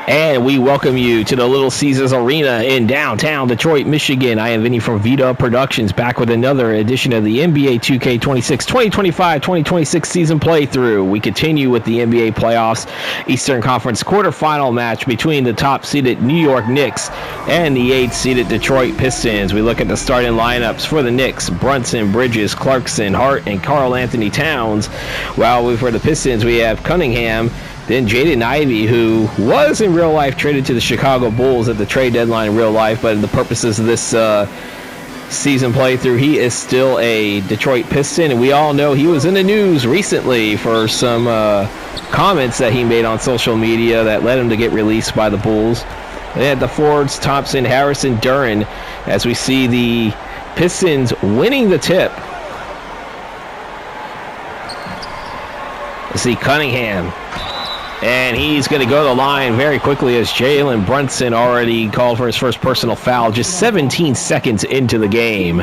And we welcome you to the Little Caesars Arena in downtown Detroit, Michigan. I am Vinny from vdubproductions, back with another edition of the NBA2K26 2025-2026 season playthrough. We continue with the NBA playoffs, Eastern Conference quarterfinal match between the top-seeded New York Knicks and the 8th-seeded Detroit Pistons. We look at the starting lineups for the Knicks: Brunson, Bridges, Clarkson, Hart, and Karl Anthony Towns. While for the Pistons, we have Cunningham, then Jaden Ivey, who was in real life traded to the Chicago Bulls at the trade deadline in real life, but in the purposes of this season playthrough, he is still a Detroit Piston, and we all know he was in the news recently for some comments that he made on social media that led him to get released by the Bulls. They had the forwards Thompson, Harrison, Duren, as we see the Pistons winning the tip. Let's see Cunningham. And he's going to go to the line very quickly as Jalen Brunson already called for his first personal foul just 17 seconds into the game.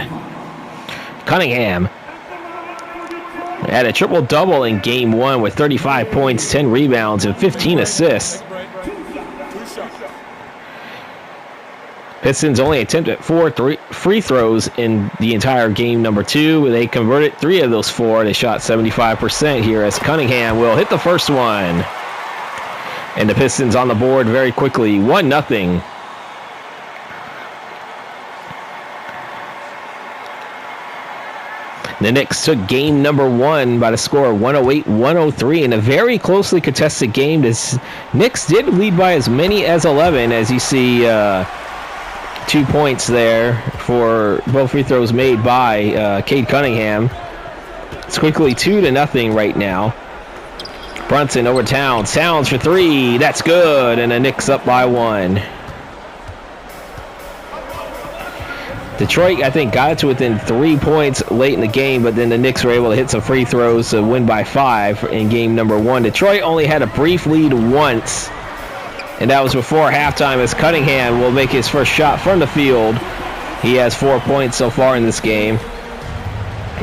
Cunningham had a triple-double in Game 1 with 35 points, 10 rebounds, and 15 assists. Pistons only attempted 4 free throws in the entire game number 2. They converted 3 of those 4. They shot 75% here as Cunningham will hit the first one. And the Pistons on the board very quickly, 1-0. The Knicks took game number 1 by the score of 108-103 in a very closely contested game. The Knicks did lead by as many as 11, as you see 2 points there for both free throws made by Cade Cunningham. It's quickly 2-0 right now. Brunson over Towns. Towns for 3. That's good. And the Knicks up by 1. Detroit, I think, got it to within 3 points late in the game, but then the Knicks were able to hit some free throws to win by 5 in game number 1. Detroit only had a brief lead once, and that was before halftime, as Cunningham will make his first shot from the field. He has 4 points so far in this game.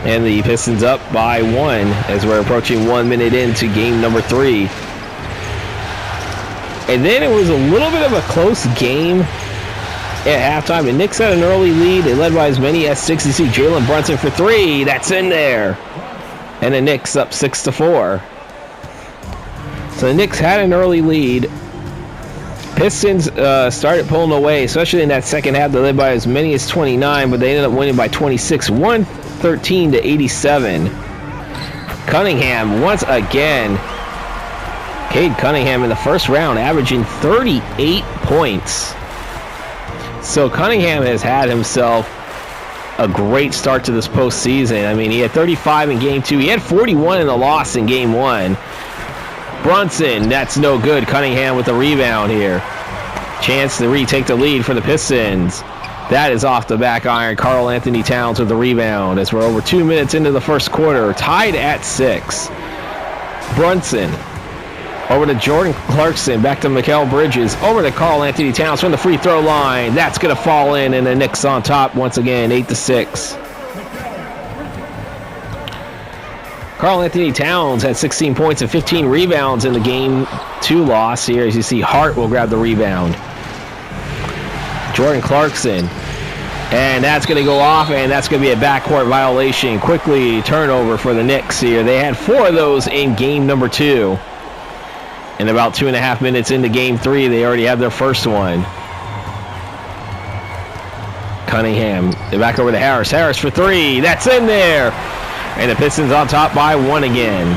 And the Pistons up by 1 as we're approaching 1 minute into game number 3. And then it was a little bit of a close game at halftime. The Knicks had an early lead. They led by as many as 6. You see Jalen Brunson for 3. That's in there. And the Knicks up 6-4. So the Knicks had an early lead. Pistons started pulling away, especially in that second half. They led by as many as 29, but they ended up winning by 26. 113-87. Cunningham once again. Cade Cunningham in the first round averaging 38 points. So Cunningham has had himself a great start to this postseason. I mean, he had 35 in game 2. He had 41 in the loss in game 1. Brunson, that's no good. Cunningham with the rebound here. Chance to retake the lead for the Pistons. That is off the back iron. Karl Anthony Towns with the rebound as we're over 2 minutes into the first quarter. Tied at 6. Brunson over to Jordan Clarkson. Back to Mikal Bridges. Over to Karl Anthony Towns from the free throw line. That's going to fall in, and the Knicks on top once again, 8-6. Karl Anthony Towns had 16 points and 15 rebounds in the game 2 loss here. As you see, Hart will grab the rebound. Jordan Clarkson. And that's going to go off, and that's going to be a backcourt violation. Quickly, turnover for the Knicks here. They had 4 of those in game number 2. And about 2.5 minutes into game 3, they already have their first one. Cunningham, back over to Harris. Harris for 3. That's in there. And the Pistons on top by 1 again.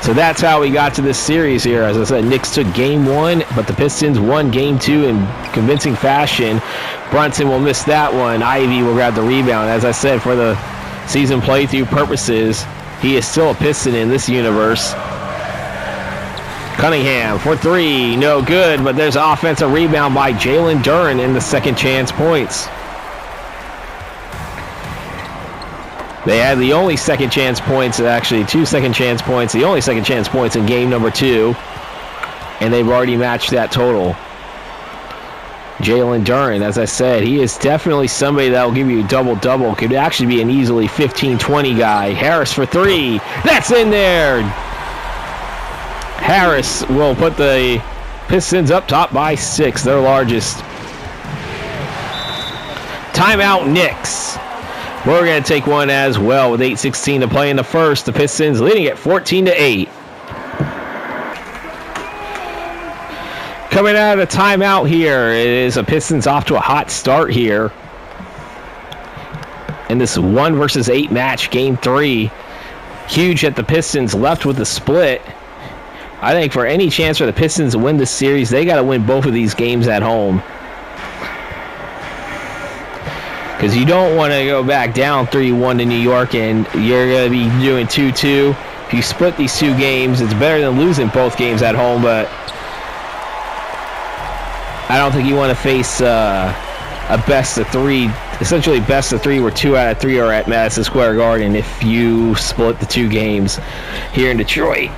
So that's how we got to this series here. As I said, Knicks took game 1, but the Pistons won game 2 in convincing fashion. Brunson will miss that one. Ivey will grab the rebound. As I said, for the season playthrough purposes, he is still a Piston in this universe. Cunningham for 3. No good, but there's an offensive rebound by Jalen Duren in the second chance points. They had the only second chance points, actually 2 second chance points, the only second chance points in game number 2. And they've already matched that total. Jalen Duren, as I said, he is definitely somebody that will give you a double-double. Could actually be an easily 15-20 guy. Harris for 3. That's in there. Harris will put the Pistons up top by 6, their largest. Timeout, Knicks. We're going to take one as well with 8:16 to play in the first. The Pistons leading at 14-8. Coming out of the timeout here, it is the Pistons off to a hot start here in this 1 versus 8 match, game 3. Huge that the Pistons left with the split. I think for any chance for the Pistons to win this series, they got to win both of these games at home. Because you don't want to go back down 3-1 to New York and you're going to be doing 2-2. If you split these 2 games, it's better than losing both games at home, but I don't think you want to face a best of 3, essentially best of 3 where 2 out of 3 are at Madison Square Garden if you split the 2 games here in Detroit.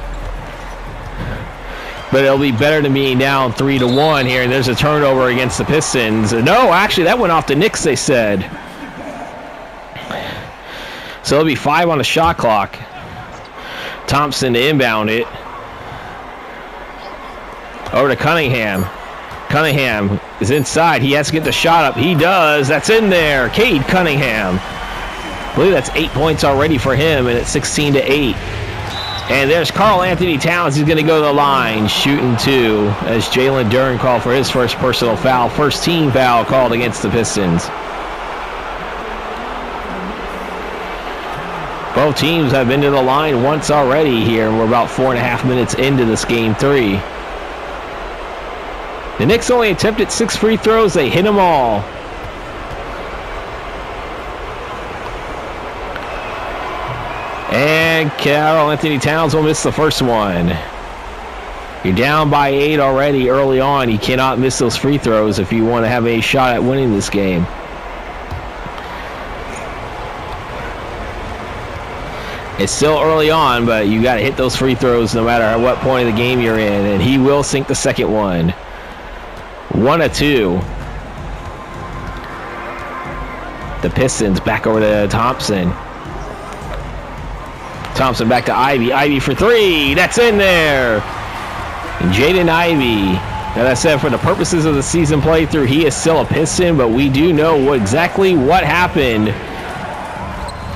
But it'll be better than being down 3-1 here, and there's a turnover against the Pistons. No, actually, that went off the Knicks, they said. So it'll be 5 on the shot clock. Thompson to inbound it. Over to Cunningham. Cunningham is inside. He has to get the shot up. He does. That's in there. Cade Cunningham. I believe that's 8 points already for him, and it's 16-8. And there's Karl Anthony Towns. He's going to go to the line, shooting 2, as Jalen Duren called for his first personal foul. First team foul called against the Pistons. Both teams have been to the line once already here, and we're about 4.5 minutes into this game 3. The Knicks only attempted 6 free throws. They hit them all. And Karl Anthony Towns will miss the first one. You're down by 8 already early on. You cannot miss those free throws if you want to have a shot at winning this game. It's still early on, but you got to hit those free throws no matter what point of the game you're in. And he will sink the second one. 1 of 2. The Pistons back over to Thompson. Thompson back to Ivy. Ivy for 3. That's in there. And Jaden Ivey. As I said, for the purposes of the season playthrough, he is still a Piston, but we do know exactly what happened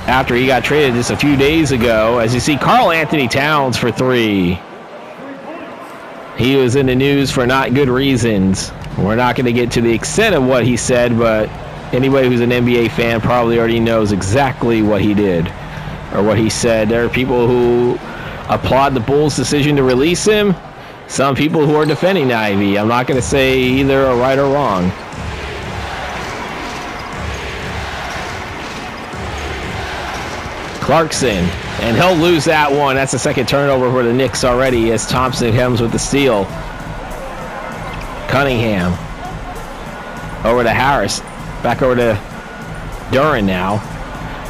after he got traded just a few days ago. As you see, Karl Anthony Towns for 3. He was in the news for not good reasons. We're not going to get to the extent of what he said, but anybody who's an NBA fan probably already knows exactly what he did or what he said. There are people who applaud the Bulls' decision to release him. Some people who are defending Ivy. I'm not going to say either are right or wrong. Clarkson, and he'll lose that one. That's the second turnover for the Knicks already as Thompson comes with the steal. Cunningham over to Harris. Back over to Duren now.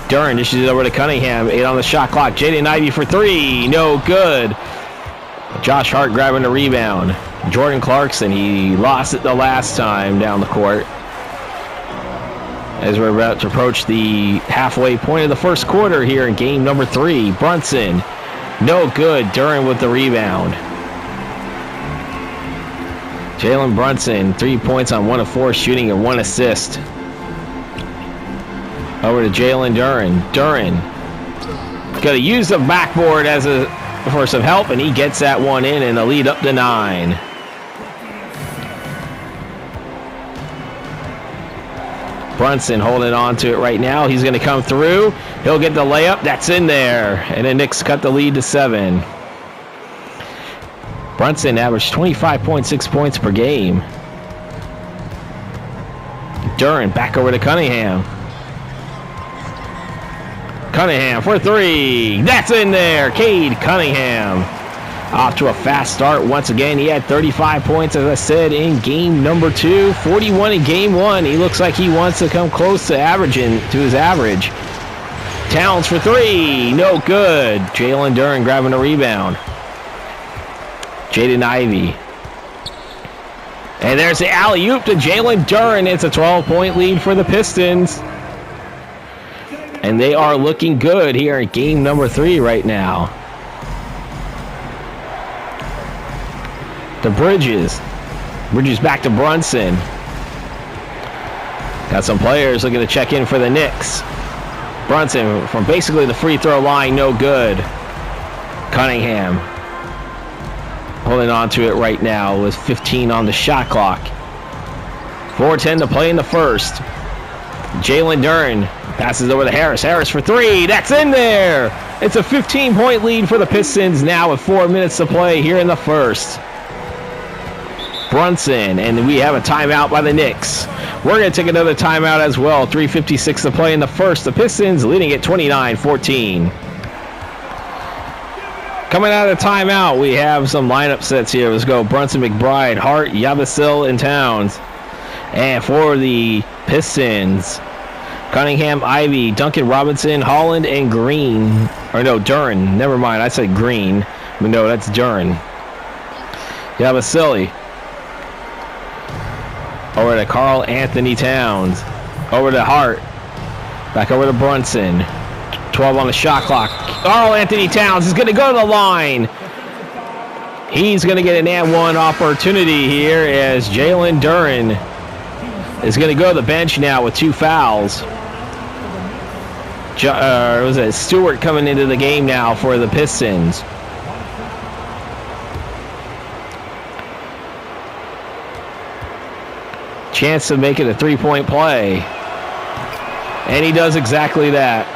Duren dishes it over to Cunningham. 8 on the shot clock. Jaden Ivey for 3. No good. Josh Hart grabbing the rebound. Jordan Clarkson, he lost it the last time down the court. As we're about to approach the halfway point of the first quarter here in game number 3. Brunson, no good. Duren with the rebound. Jalen Brunson, 3 points on 1 of 4 shooting and 1 assist. Over to Jalen Duren. Duren going to use the backboard for some help, and he gets that one in, and the lead up to 9. Brunson holding on to it right now. He's going to come through. He'll get the layup. That's in there. And the Knicks cut the lead to 7. Brunson averaged 25.6 points per game. Duren back over to Cunningham. Cunningham for 3. That's in there. Cade Cunningham off to a fast start once again. He had 35 points, as I said, in game number 2. 41 in game 1. He looks like he wants to come close to his average. Towns for 3. No good. Jalen Duren grabbing a rebound. Jaden Ivey. And there's the alley-oop to Jalen Duren. It's a 12-point lead for the Pistons. And they are looking good here in game number 3 right now. to Bridges. Bridges back to Brunson. Got some players looking to check in for the Knicks. Brunson from basically the free throw line, no good. Cunningham holding on to it right now with 15 on the shot clock. 4:10 to play in the first. Jalen Duren passes over to Harris. Harris for three. That's in there. It's a 15-point lead for the Pistons now with 4 minutes to play here in the first. Brunson, and we have a timeout by the Knicks. We're going to take another timeout as well. 3:56 to play in the first. The Pistons leading at 29-14. Coming out of the timeout, we have some lineup sets here. Let's go. Brunson, McBride, Hart, Yabusele, and Towns. And for the Pistons, Cunningham, Ivy, Duncan Robinson, Holland, and Green. Or no, Duren. Never mind. I said Green. But no, that's Duren. Yabusele. Over to Karl Anthony Towns. Over to Hart. Back over to Brunson. 12 on the shot clock. Karl Anthony Towns is going to go to the line. He's going to get an and one opportunity here as Jalen Duren is going to go to the bench now with 2 fouls. Was it Stewart coming into the game now for the Pistons? Chance to make it a 3-point play. And he does exactly that.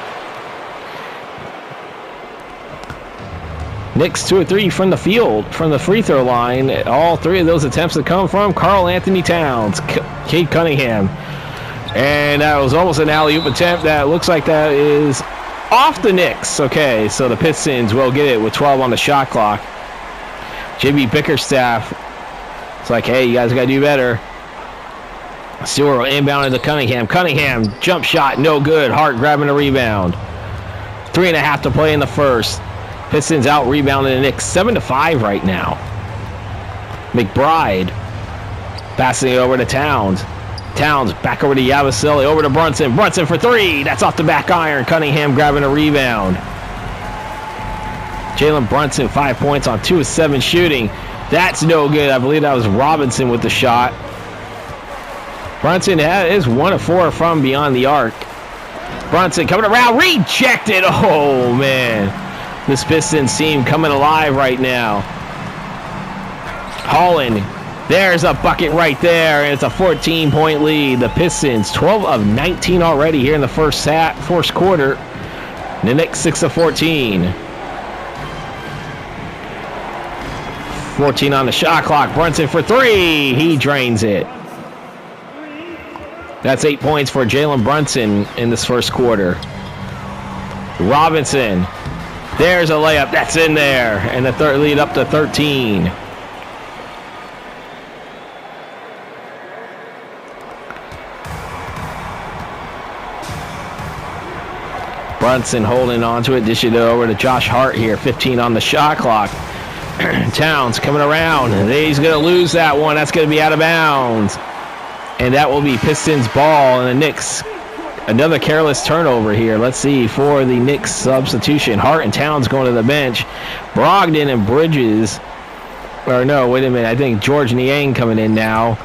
Knicks 2 or 3 from the field, from the free throw line. All 3 of those attempts that come from Karl Anthony Towns, Cade Cunningham. And that was almost an alley-oop attempt. That looks like that is off the Knicks. Okay, so the Pistons will get it with 12 on the shot clock. Jimmy Bickerstaff, it's like, hey, you guys got to do better. Stewart will inbound into Cunningham. Cunningham, jump shot, no good. Hart grabbing a rebound. 3.5 to play in the first. Pistons out rebounding the Knicks 7-5 right now. McBride passing it over to Towns. Towns back over to Yabusele, over to Brunson. Brunson for 3. That's off the back iron. Cunningham grabbing a rebound. Jalen Brunson 5 points on 2 of 7 shooting. That's no good. I believe that was Robinson with the shot. Brunson is 1 of 4 from beyond the arc. Brunson coming around, rejected. Oh man. This Pistons team coming alive right now. Holland, there's a bucket right there, and it's a 14-point lead. The Pistons, 12 of 19 already here in the first quarter. The Knicks 6 of 14. 14 on the shot clock. Brunson for 3. He drains it. That's 8 points for Jalen Brunson in this first quarter. Robinson. There's a layup. That's in there. And the third lead up to 13. Brunson holding on to it. Dish it over to Josh Hart here. 15 on the shot clock. Towns coming around. He's going to lose that one. That's going to be out of bounds. And that will be Pistons ball. And the Knicks, another careless turnover here. Let's see for the Knicks substitution. Hart and Towns going to the bench. Brogdon and Bridges. Or no, wait a minute. I think George Niang coming in now.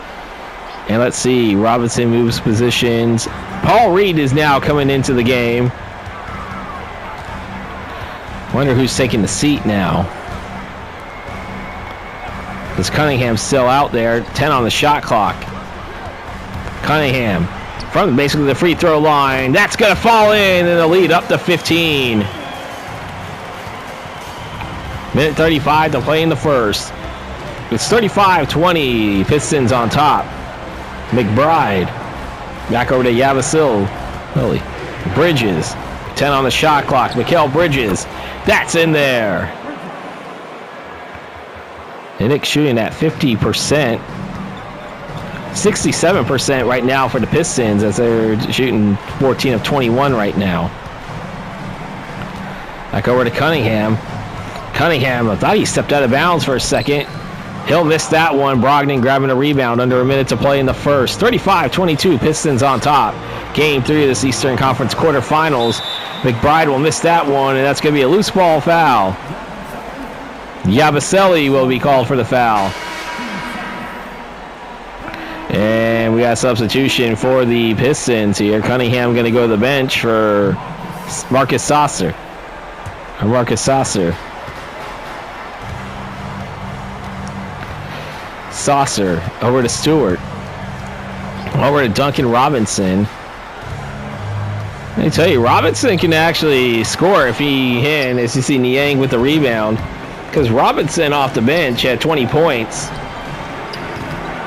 And let's see. Robinson moves positions. Paul Reed is now coming into the game. Wonder who's taking the seat now. Is Cunningham still out there? 10 on the shot clock. Cunningham from basically the free throw line. That's going to fall in, and the lead up to 15. Minute 35 to play in the first. It's 35-20. Pistons on top. McBride. Back over to Yabusele. Bridges. 10 on the shot clock. Mikal Bridges. That's in there. The Knicks shooting at 50%. 67% right now for the Pistons as they're shooting 14 of 21 right now. Back over to Cunningham. Cunningham, I thought he stepped out of bounds for a second. He'll miss that one. Brogdon grabbing a rebound under a minute to play in the first. 35-22, Pistons on top. Game 3 of this Eastern Conference quarterfinals. McBride will miss that one, and that's going to be a loose ball foul. Yabusele will be called for the foul. And we got a substitution for the Pistons here. Cunningham going to go to the bench for Marcus Saucer. Saucer over to Stewart. Over to Duncan Robinson. Let me tell you, Robinson can actually score if he can, as you see Niang with the rebound. Because Robinson off the bench had 20 points.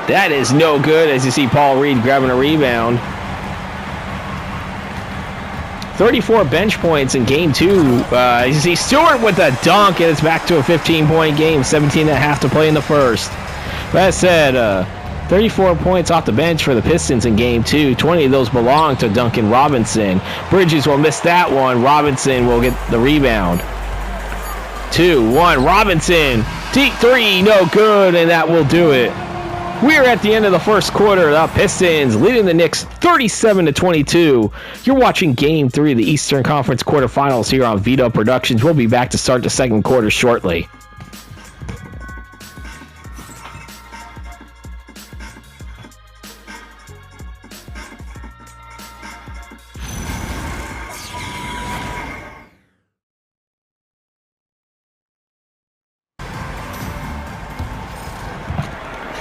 That is no good, as you see Paul Reed grabbing a rebound. 34 bench points in game 2. As you see Stewart with a dunk, and it's back to a 15-point game. 17.5 to play in the first. But as I said, 34 points off the bench for the Pistons in game 2. 20 of those belong to Duncan Robinson. Bridges will miss that one. Robinson will get the rebound. 2-1. Robinson. Deep 3. No good, and that will do it. We're at the end of the first quarter. The Pistons leading the Knicks 37-22. You're watching Game 3 of the Eastern Conference Quarterfinals here on vdub Productions. We'll be back to start the second quarter shortly.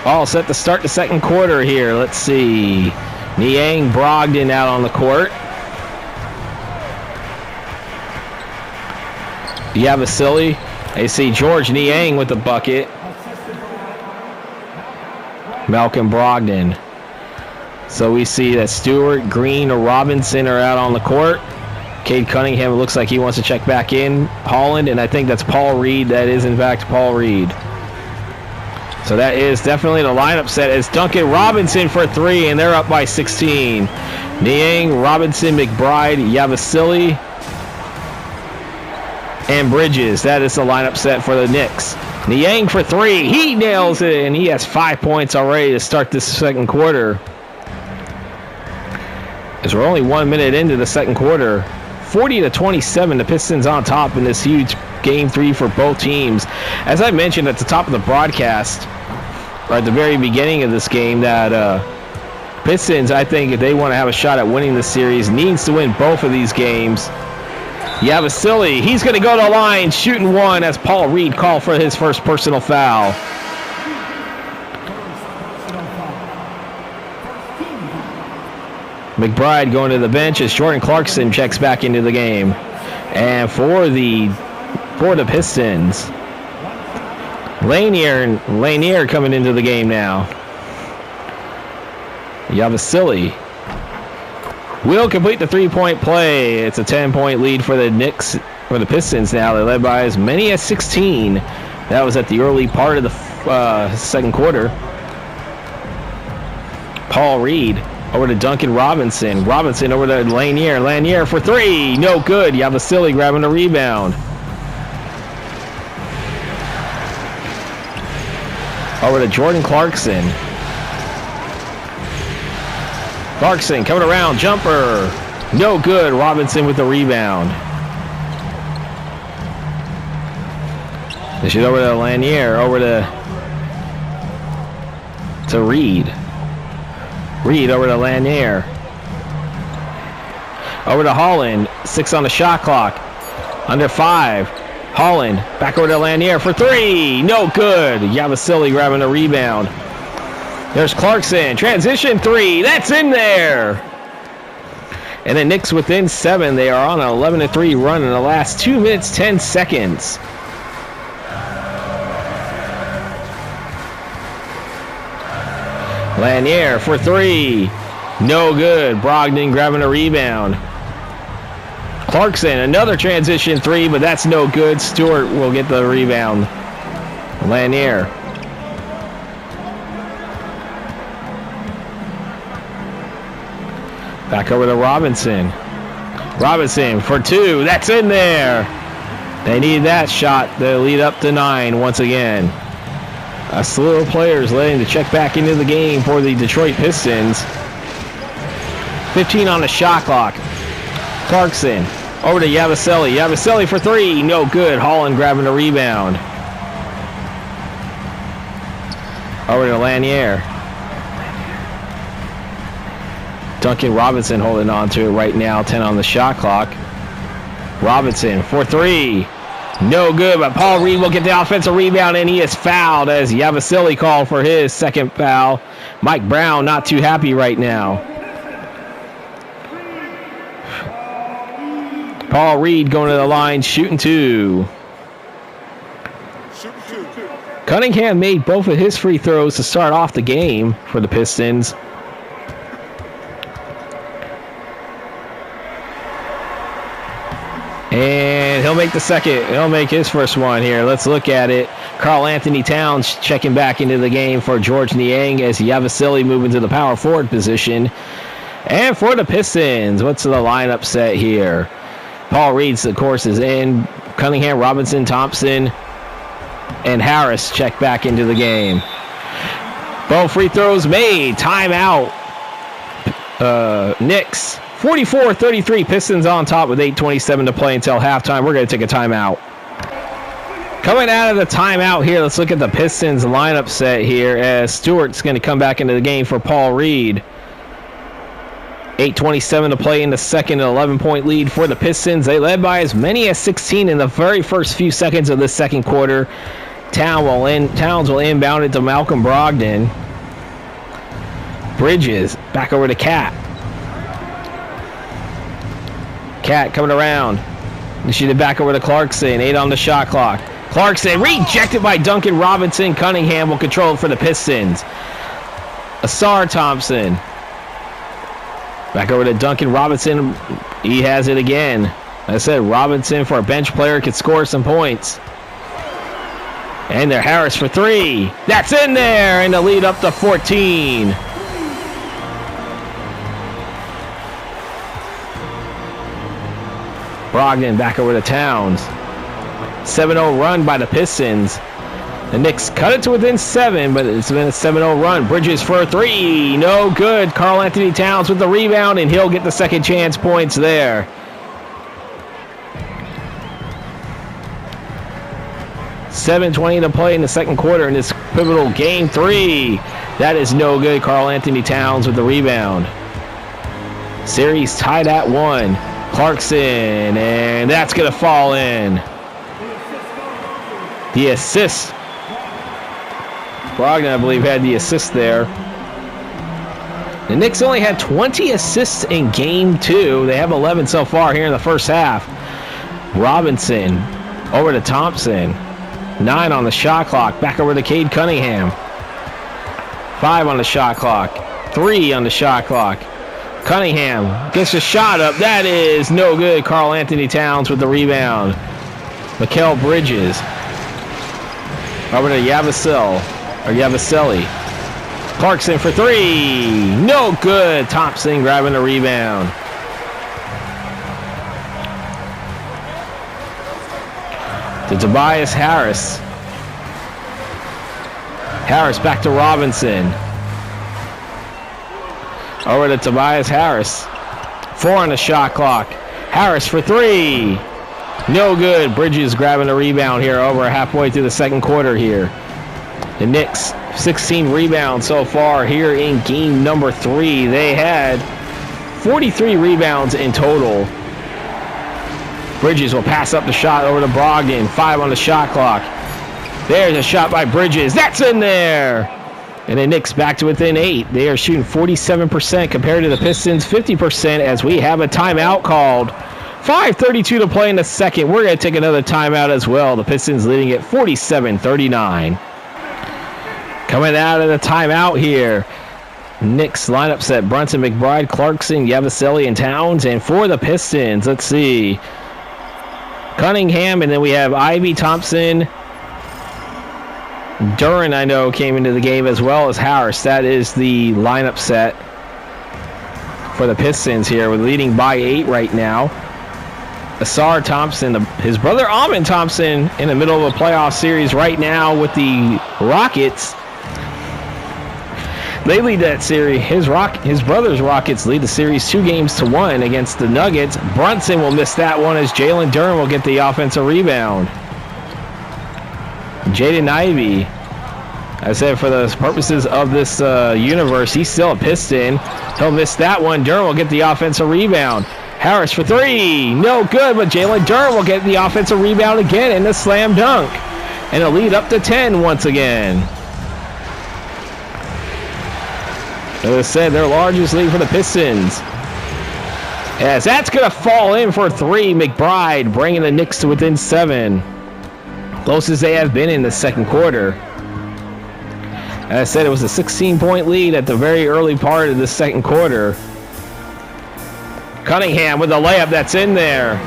All set to start the second quarter here. Let's see. Niang Brogdon out on the court. Yabasili. I see George Niang with the bucket. Malcolm Brogdon. So we see that Stewart, Green, or Robinson are out on the court. Cade Cunningham, it looks like he wants to check back in. Holland, and I think that's Paul Reed. That is, in fact, Paul Reed. So that is definitely the lineup set. It's Duncan Robinson for 3, and they're up by 16. Niang, Robinson, McBride, Yabasili, and Bridges. That is the lineup set for the Knicks. Niang for 3. He nails it, and he has 5 points already to start this second quarter. As we're only 1 minute into the second quarter. 40-27, the Pistons on top in this huge Game 3 for both teams. As I mentioned at the top of the broadcast, or at the very beginning of this game, that Pistons, I think, if they want to have a shot at winning the series, needs to win both of these games. Yabasili, he's going to go to the line, shooting one as Paul Reed called for his first personal foul. McBride going to the bench as Jordan Clarkson checks back into the game. And for the Pistons, Lanier coming into the game now. Yabasili will complete the three-point play. It's a 10-point lead for the Knicks, for the Pistons now. They're led by as many as 16. That was at the early part of the second quarter. Paul Reed over to Duncan Robinson. Robinson over to Lanier. Lanier for 3. No good. Yabasili grabbing the rebound. Over to Jordan Clarkson. Clarkson coming around. Jumper. No good. Robinson with the rebound. They shoot over to Lanier. Over to Reed. Reed over to Lanier. Over to Holland. 6 on the shot clock. Under 5. Holland back over to Lanier for 3. No good. Yabasili grabbing a rebound. There's Clarkson. Transition 3. That's in there. And the Knicks within 7. They are on an 11-3 run in the last 2 minutes, 10 seconds. Lanier for 3. No good. Brogdon grabbing a rebound. Clarkson, another transition 3, but that's no good. Stewart will get the rebound. Lanier. Back over to Robinson. Robinson for 2. That's in there. They need that shot to lead up to 9 once again. A slew of players letting to check back into the game for the Detroit Pistons. 15 on the shot clock. Clarkson over to Yabasili. Yabasili for 3. No good. Holland grabbing a rebound. Over to Lanier. Duncan Robinson holding on to it right now. 10 on the shot clock. Robinson for three. No good, but Paul Reed will get the offensive rebound, and he is fouled as Yavasili called for his second foul. Mike Brown not too happy right now. Paul Reed going to the line, shooting two. Cunningham made both of his free throws to start off the game for the Pistons. And he'll make the second. He'll make his first one here. Let's look at it. Karl Anthony Towns checking back into the game for George Niang as Yavasili moving to the power forward position. And for the Pistons, what's the lineup set here? Paul Reed, of course, is in. Cunningham, Robinson, Thompson, and Harris check back into the game. Both free throws made. Timeout. Knicks. 44-33, Pistons on top with 8:27 to play until halftime. We're going to take a timeout. Coming out of the timeout here, let's look at the Pistons lineup set here as Stewart's going to come back into the game for Paul Reed. 8:27 to play in the second, an 11-point lead for the Pistons. They led by as many as 16 in the very first few seconds of the second quarter. Towns will inbound it to Malcolm Brogdon. Bridges back over to Cat. Cat coming around. Shoot it back over to Clarkson. 8 on the shot clock. Clarkson rejected by Duncan Robinson. Cunningham will control it for the Pistons. Asar Thompson. Back over to Duncan Robinson. He has it again. Like I said, Robinson for a bench player could score some points. And there, Harris for three. That's in there, and the lead up to 14. Brogdon back over to Towns. 7-0 run by the Pistons. The Knicks cut it to within 7, but it's been a 7-0 run. Bridges for three. No good. Karl Anthony Towns with the rebound, and he'll get the second chance points there. $7:20 to play in the second quarter in this pivotal game 3. That is no good. Karl Anthony Towns with the rebound. Series tied at 1. Clarkson, and that's going to fall in. The assist. Brogdon, I believe, had the assist there. The Knicks only had 20 assists in game 2. They have 11 so far here in the first half. Robinson over to Thompson. 9 on the shot clock. Back over to Cade Cunningham. 5 on the shot clock. 3 on the shot clock. Cunningham gets a shot up. That is no good. Karl Anthony Towns with the rebound. Mikal Bridges. Over to Yavasili. Clarkson for three. No good. Thompson grabbing the rebound. To Tobias Harris. Harris back to Robinson. Over to Tobias Harris. 4 on the shot clock. Harris for three. No good. Bridges grabbing the rebound here over halfway through the second quarter here. The Knicks, 16 rebounds so far here in game number 3. They had 43 rebounds in total. Bridges will pass up the shot over to Brogdon. 5 on the shot clock. There's a shot by Bridges. That's in there. And the Knicks back to within 8. They are shooting 47% compared to the Pistons 50% as we have a timeout called. 5:32 to play in the second. We're going to take another timeout as well. The Pistons leading at 47-39. Coming out of the timeout here. Knicks lineup set. Brunson, McBride, Clarkson, Yavasili, and Towns. And for the Pistons, let's see. Cunningham, and then we have Ivy, Thompson. Duran, I know, came into the game as well as Harris. That is the lineup set for the Pistons here. We're leading by 8 right now. Asar Thompson, his brother Amin Thompson, in the middle of a playoff series right now with the Rockets. They lead that series. His brother's Rockets lead the series 2-1 against the Nuggets. Brunson will miss that one as Jalen Duran will get the offensive rebound. Jaden Ivey I said for the purposes of this universe, he's still a Piston. He'll miss that one. Durham will get the offensive rebound. Harris for three. No good, but Jalen Durham will get the offensive rebound again in the slam dunk. And a lead up to 10 once again. As I said, their largest lead for the Pistons. As that's going to fall in for three. McBride bringing the Knicks to within 7. Closest they have been in the second quarter. As I said, it was a 16-point lead at the very early part of the second quarter. Cunningham with the layup that's in there.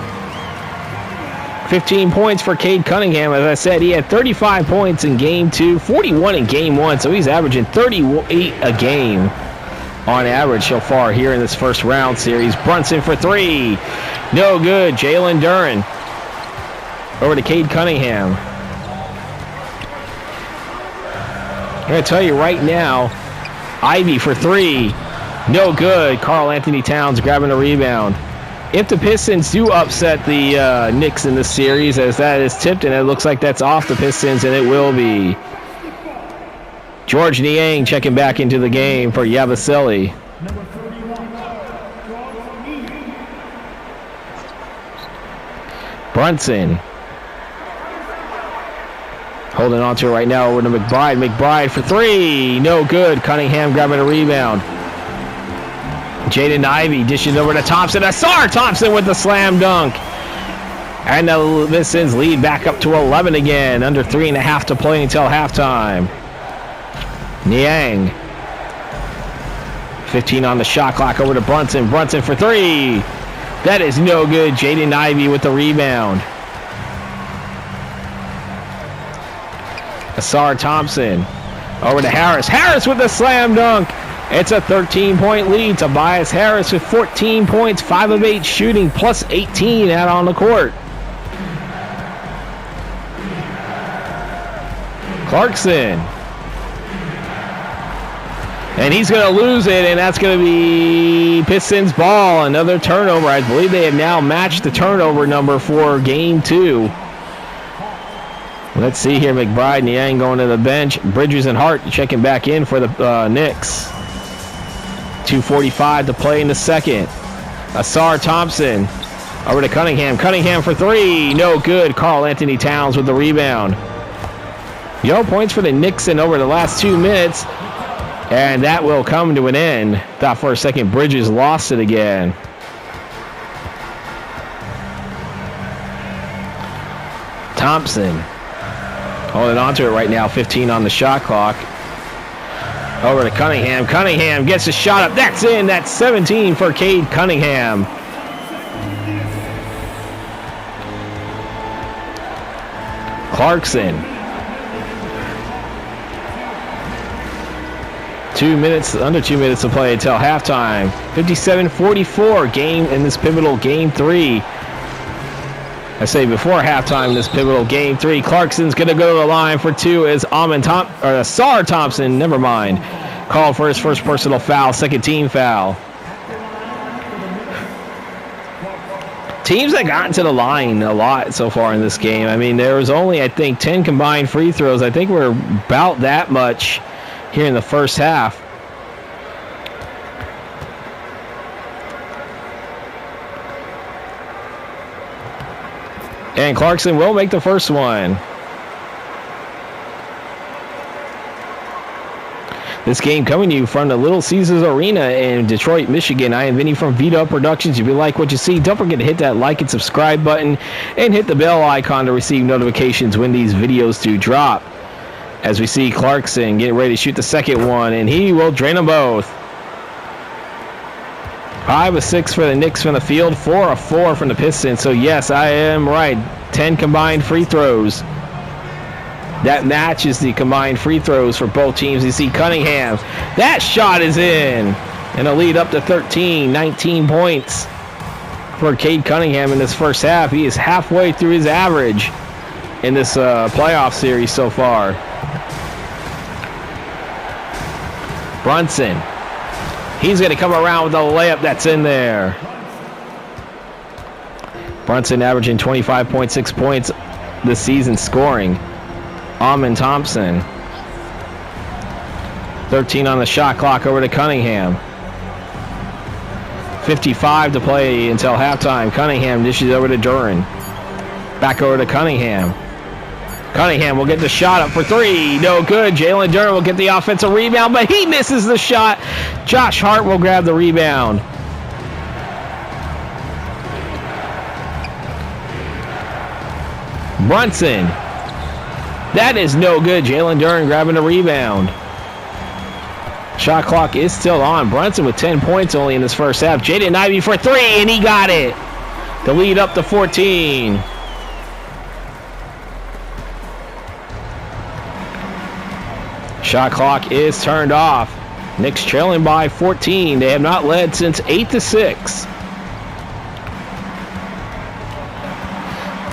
15 points for Cade Cunningham. As I said, he had 35 points in Game 2, 41 in Game 1, so he's averaging 38 a game on average so far here in this first round series. Brunson for three. No good. Jalen Durham. Over to Cade Cunningham. I'm going to tell you right now, Ivy for three. No good. Karl Anthony Towns grabbing the rebound. If the Pistons do upset the Knicks in this series, as that is tipped, and it looks like that's off the Pistons, and it will be. George Niang checking back into the game for Yabusele. Brunson. Holding on to it right now over to McBride. McBride for three. No good. Cunningham grabbing a rebound. Jaden Ivey dishing over to Thompson. Asar Thompson with the slam dunk. And the Pistons lead back up to 11 again. Under 3.5 to play until halftime. Niang. 15 on the shot clock over to Brunson. Brunson for three. That is no good. Jaden Ivey with the rebound. Asar Thompson over to Harris. Harris with the slam dunk. It's a 13-point lead. Tobias Harris with 14 points, 5 of 8 shooting, plus 18 out on the court. Clarkson. And he's going to lose it, and that's going to be Pistons ball. Another turnover. I believe they have now matched the turnover number for Game 2. Let's see here. McBride, Niang going to the bench. Bridges and Hart checking back in for the Knicks. 2:45 to play in the second. Asar Thompson over to Cunningham. Cunningham for three. No good. Karl Anthony Towns with the rebound. Points for the Knicks in over the last 2 minutes. And that will come to an end. Thought for a second Bridges lost it again. Thompson holding on to it right now. 15 on the shot clock. Over to Cunningham. Cunningham gets a shot up. That's in. That's 17 for Cade Cunningham. Clarkson. 2 minutes, under 2 minutes to play until halftime. 57-44 game in this pivotal Game 3. I say before halftime, this pivotal Game 3. Clarkson's going to go to the line for two as Asar Thompson, never mind, called for his first personal foul, second team foul. Teams that gotten to the line a lot so far in this game. I mean, there was only, I think, 10 combined free throws. I think we're about that much here in the first half. And Clarkson will make the first one. This game coming to you from the Little Caesars Arena in Detroit, Michigan. I am Vinny from vdubproductions. If you like what you see, don't forget to hit that like and subscribe button and hit the bell icon to receive notifications when these videos do drop. As we see Clarkson getting ready to shoot the second one, and he will drain them both. 5 of 6 for the Knicks from the field, 4 of 4 from the Pistons. So yes, I am right. 10 combined free throws. That matches the combined free throws for both teams. You see Cunningham. That shot is in. And a lead up to 13, 19 points for Cade Cunningham in this first half. He is halfway through his average in this playoff series so far. Brunson. He's going to come around with a layup that's in there. Brunson averaging 25.6 points this season scoring. Thompson. 13 on the shot clock over to Cunningham. 55 to play until halftime. Cunningham dishes over to Duran. Back over to Cunningham. Cunningham will get the shot up for three. No good. Jalen Duran will get the offensive rebound, but he misses the shot. Josh Hart will grab the rebound. Brunson. That is no good. Jalen Duran grabbing the rebound. Shot clock is still on. Brunson with 10 points only in this first half. Jaden Ivey for three, and he got it. The lead up to 14. Shot clock is turned off. Knicks trailing by 14. They have not led since 8-6.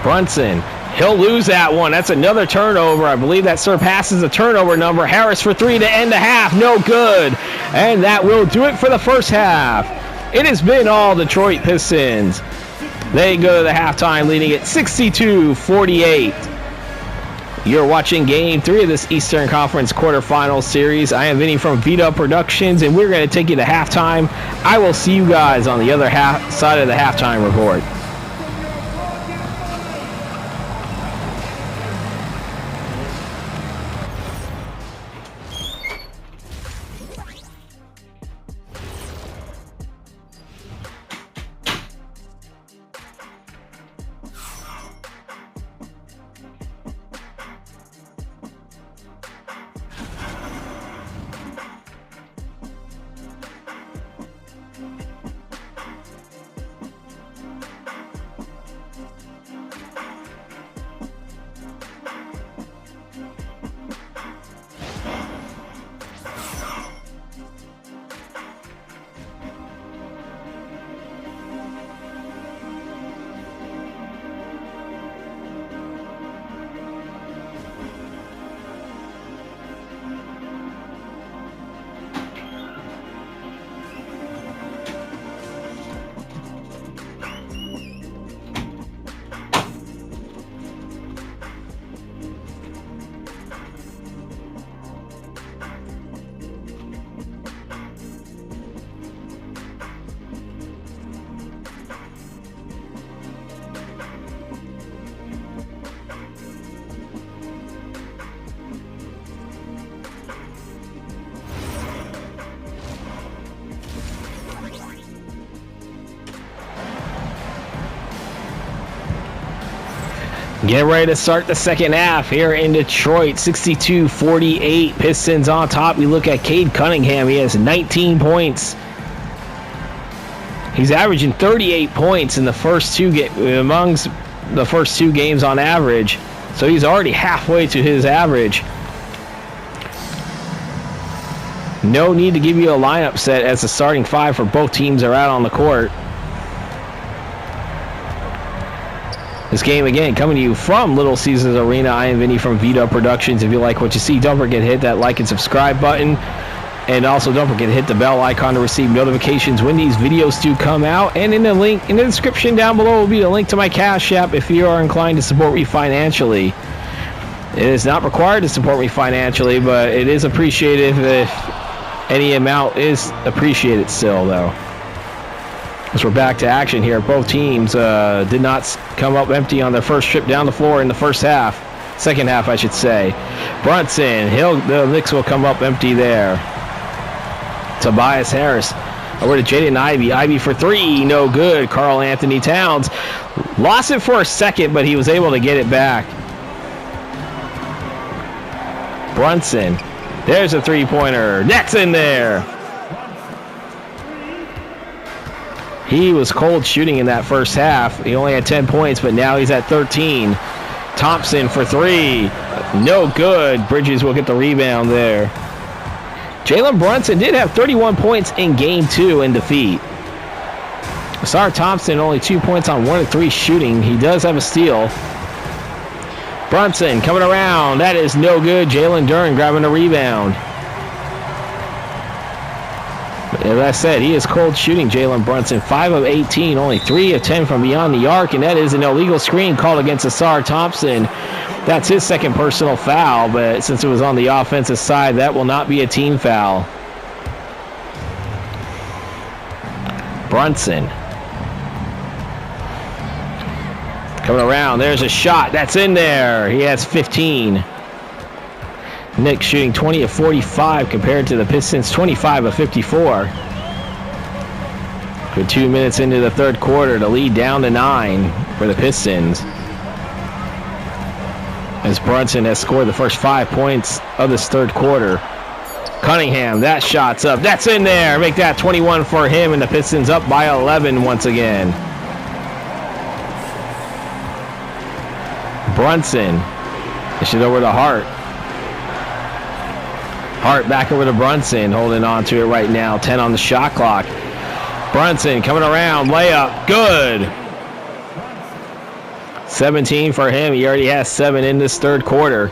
Brunson. He'll lose that one. That's another turnover. I believe that surpasses the turnover number. Harris for three to end the half. No good. And that will do it for the first half. It has been all Detroit Pistons. They go to the halftime leading at 62-48. You're watching Game 3 of this Eastern Conference Quarterfinals series. I am Vinny from vdubproductions, Productions, and we're going to take you to halftime. I will see you guys on the other side of the halftime report. Get ready to start the second half here in Detroit. 62-48. Pistons on top. We look at Cade Cunningham. He has 19 points. He's averaging 38 points in the first amongst the first two games on average. So he's already halfway to his average. No need to give you a lineup set as the starting five for both teams are out on the court. This game, again, coming to you from Little Caesars Arena. I am Vinny from vdubproductions. Productions. If you like what you see, don't forget to hit that like and subscribe button. And also, don't forget to hit the bell icon to receive notifications when these videos do come out. And in the link in the description down below will be a link to my Cash App if you are inclined to support me financially. It is not required to support me financially, but it is appreciated if any amount is appreciated still, though. As we're back to action here, both teams did not come up empty on their first trip down the floor in the first half. Second half, I should say. Brunson, the Knicks will come up empty there. Tobias Harris over to Jaden Ivey. Ivey for three, no good. Karl Anthony Towns lost it for a second, but he was able to get it back. Brunson, there's a three-pointer. Next in there. He was cold shooting in that first half. He only had 10 points, but now he's at 13. Thompson for three. No good. Bridges will get the rebound there. Jalen Brunson did have 31 points in Game 2 in defeat. Ausar Thompson only 2 points on 1 of 3 shooting. He does have a steal. Brunson coming around. That is no good. Jalen Duran grabbing the rebound. As I said, he is cold shooting, Jalen Brunson. 5 of 18, only 3 of 10 from beyond the arc, and that is an illegal screen called against Asar Thompson. That's his second personal foul, but since it was on the offensive side, that will not be a team foul. Brunson. Coming around, there's a shot. That's in there. He has 15. Knicks shooting 20 of 45 compared to the Pistons 25 of 54. With 2 minutes into the third quarter, the lead down to 9 for the Pistons. As Brunson has scored the first 5 points of this third quarter. Cunningham, that shot's up. That's in there. Make that 21 for him, and the Pistons up by 11 once again. Brunson. Dish it over to Hart. Hart back over to Brunson, holding on to it right now. 10 on the shot clock. Brunson coming around, layup, good. 17 for him. He already has 7 in this third quarter.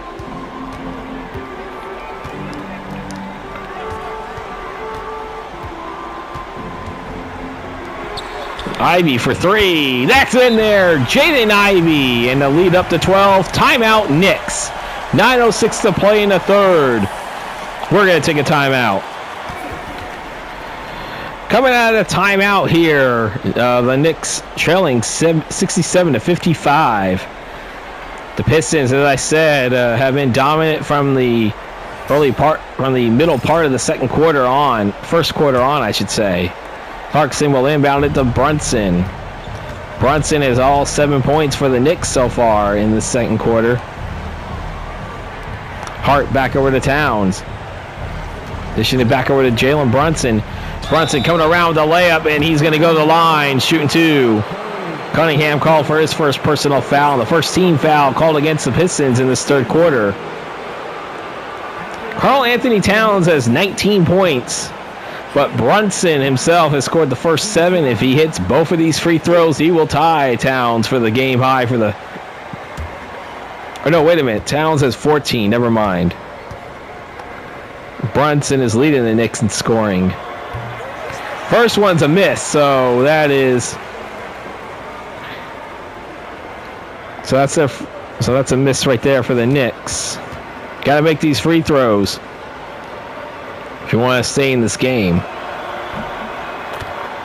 Ivy for 3. That's in there. Jaden Ivey, and the lead up to 12. Timeout, Knicks. 9:06 to play in the third. We're going to take a timeout. Coming out of the timeout here, the Knicks trailing 67 to 55. The Pistons, as I said, have been dominant from the middle part of the second quarter on, first quarter on, I should say. Clarkson will inbound it to Brunson. Brunson is all 7 points for the Knicks so far in the second quarter. Hart back over to Towns. Dishing it back over to Jalen Brunson. Brunson coming around with a layup, and he's going to go to the line, shooting 2. Cunningham called for his first personal foul, the first team foul called against the Pistons in this third quarter. Karl Anthony Towns has 19 points, but Brunson himself has scored the first 7. If he hits both of these free throws, he will tie Towns for the game high for the... Oh, no, wait a minute. Towns has 14. Never mind. Brunson is leading the Knicks in scoring. First one's a miss, so that is... So that's a miss right there for the Knicks. Got to make these free throws if you want to stay in this game.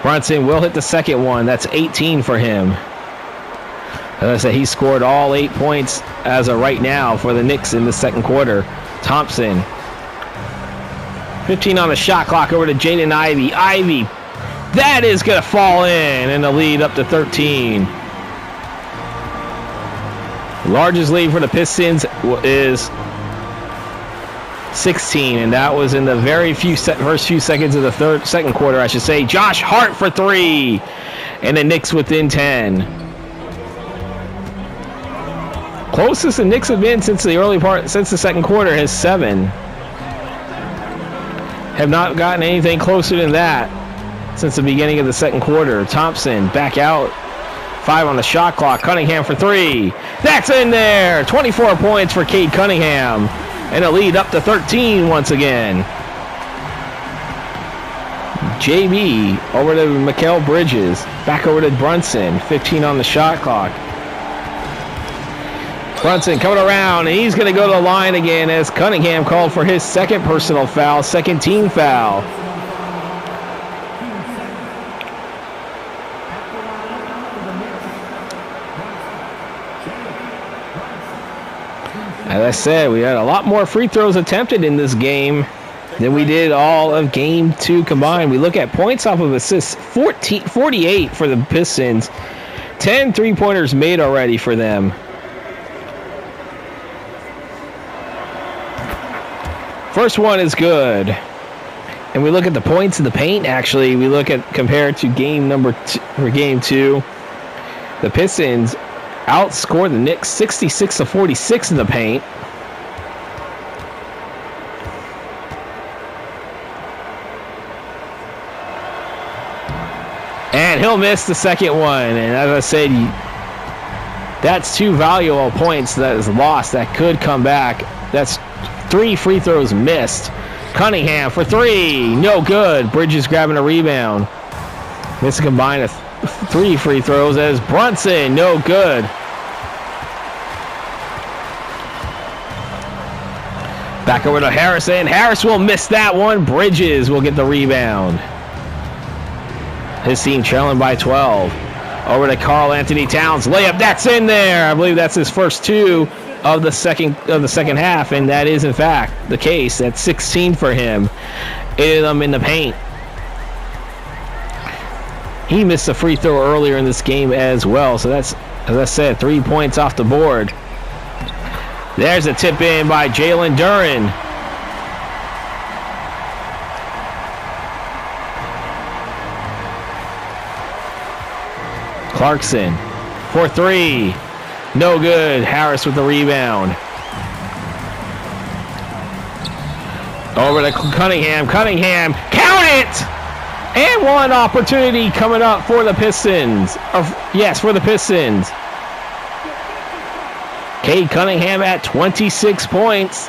Brunson will hit the second one. That's 18 for him. As I said, he scored all 8 points as of right now for the Knicks in the second quarter. Thompson. 15 on the shot clock over to Jaden Ivey. Ivey, that is going to fall in, and the lead up to 13. Largest lead for the Pistons is 16, and that was in the very first few seconds of the second quarter, I should say. Josh Hart for 3, and the Knicks within 10. Closest the Knicks have been since the second quarter has 7. Have not gotten anything closer than that since the beginning of the second quarter. Thompson back out. 5 on the shot clock. Cunningham for 3. That's in there. 24 points for Cade Cunningham. And a lead up to 13 once again. JB over to Mikal Bridges. Back over to Brunson. 15 on the shot clock. Brunson coming around, and he's going to go to the line again as Cunningham called for his second personal foul, second team foul. As I said, we had a lot more free throws attempted in this game than we did all of game 2 combined. We look at points off of assists, 48 for the Pistons, 10 three-pointers made already for them. First one is good. And we look at the points in the paint, actually. We look at compared to game 2. The Pistons outscored the Knicks 66 to 46 in the paint. And he'll miss the second one. And as I said, that's 2 valuable points that is lost that could come back. That's 3 free throws missed Cunningham for three. No good. Bridges grabbing a rebound. Missing combined of 3 free throws as Brunson. No good. Back over to Harrison. Harris will miss that one. Bridges will get the rebound. His team trailing by 12. Over to Karl Anthony Towns. Layup. That's in there. I believe that's his first 2 of the second half, and that is in fact the case. That's 16 for him. 8 of them in the paint. He missed a free throw earlier in this game as well, so that's, as I said, 3 points off the board. There's a tip in by Jalen Duren. Clarkson for 3. No good. Harris with the rebound. Over to Cunningham. Cunningham, count it! And one opportunity coming up for the Pistons. For the Pistons. Cade Cunningham at 26 points.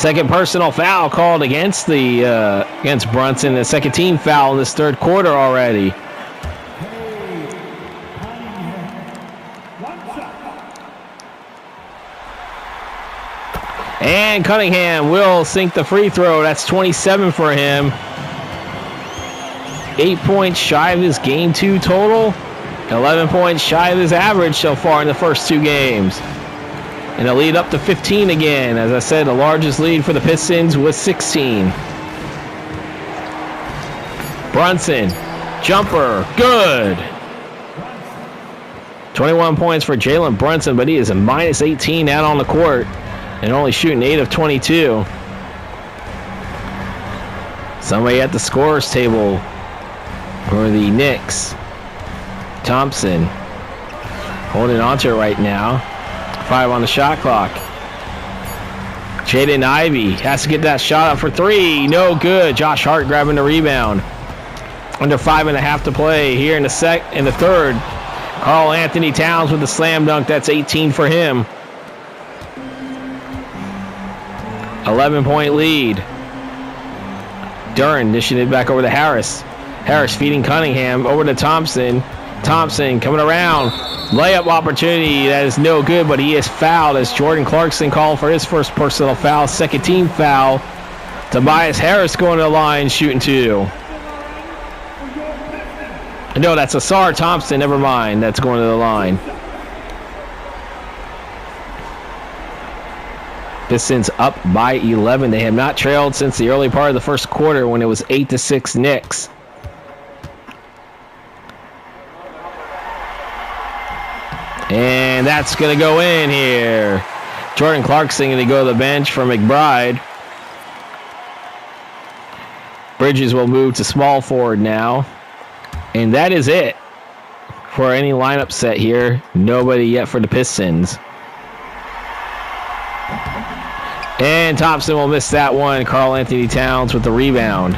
Second personal foul called against Brunson. The second team foul in this third quarter already. And Cunningham will sink the free throw. That's 27 for him. 8 points shy of his game 2 total. 11 points shy of his average so far in the first 2 games. And a lead up to 15 again. As I said, the largest lead for the Pistons was 16. Brunson, jumper, good. 21 points for Jalen Brunson, but he is a minus 18 out on the court and only shooting 8 of 22. Somebody at the scorer's table for the Knicks. Thompson holding on to it right now. 5 on the shot clock. Jaden Ivey has to get that shot up for 3. No good. Josh Hart grabbing the rebound. Under 5.5 to play here in the third. Karl Anthony Towns with the slam dunk. That's 18 for him. 11-point lead. Duren dishing it back over to Harris. Harris feeding Cunningham over to Thompson. Thompson coming around. Layup opportunity. That is no good, but he is fouled as Jordan Clarkson called for his first personal foul. Second team foul. Tobias Harris going to the line, shooting 2. No, that's Asar Thompson. Never mind. That's going to the line. Pistons up by 11. They have not trailed since the early part of the first quarter when it was 8-6 Knicks. And that's going to go in here. Jordan Clarkson going to go to the bench for McBride. Bridges will move to small forward now. And that is it for any lineup set here. Nobody yet for the Pistons. And Thompson will miss that one. Karl Anthony Towns with the rebound.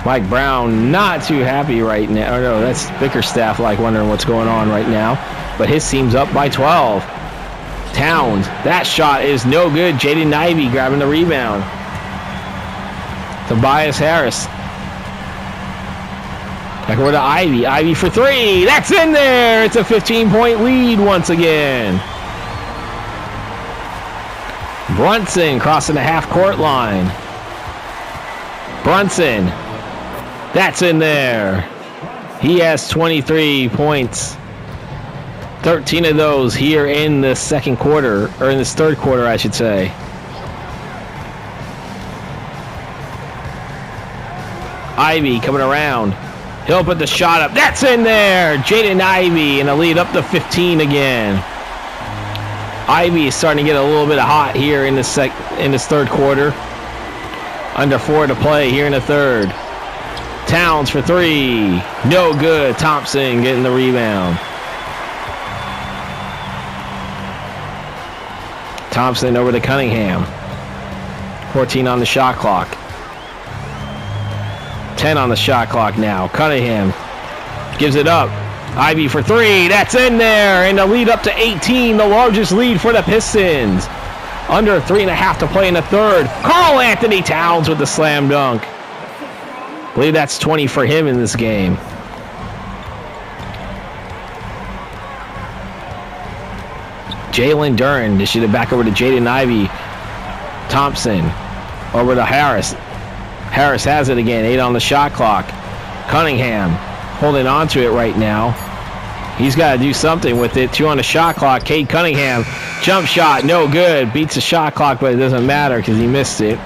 Mike Brown not too happy right now. Oh, no, that's Bickerstaff wondering what's going on right now. But his team's up by 12. Towns, that shot is no good. Jaden Ivey grabbing the rebound. Tobias Harris. Back over to Ivey. Ivey for 3. That's in there. It's a 15-point lead once again. Brunson crossing the half-court line. Brunson. That's in there. He has 23 points. 13 of those here in the second quarter, or in this third quarter, I should say. Ivey coming around. He'll put the shot up. That's in there. Jaden Ivey, and a lead up to 15 again. Ivey is starting to get a little bit hot here in this third quarter. Under 4 to play here in the third. Towns for 3. No good. Thompson getting the rebound. Thompson over to Cunningham. 14 on the shot clock. 10 on the shot clock now. Cunningham gives it up. Ivy for three. That's in there. And the lead up to 18, the largest lead for the Pistons. Under 3.5 to play in the third. Karl Anthony Towns with the slam dunk. I believe that's 20 for him in this game. Jalen Duren dishes it back over to Jaden Ivey. Thompson over to Harris. Harris has it again. 8 on the shot clock. Cunningham holding on to it right now. He's got to do something with it. 2 on the shot clock. Cade Cunningham. Jump shot. No good. Beats the shot clock, but it doesn't matter because he missed it.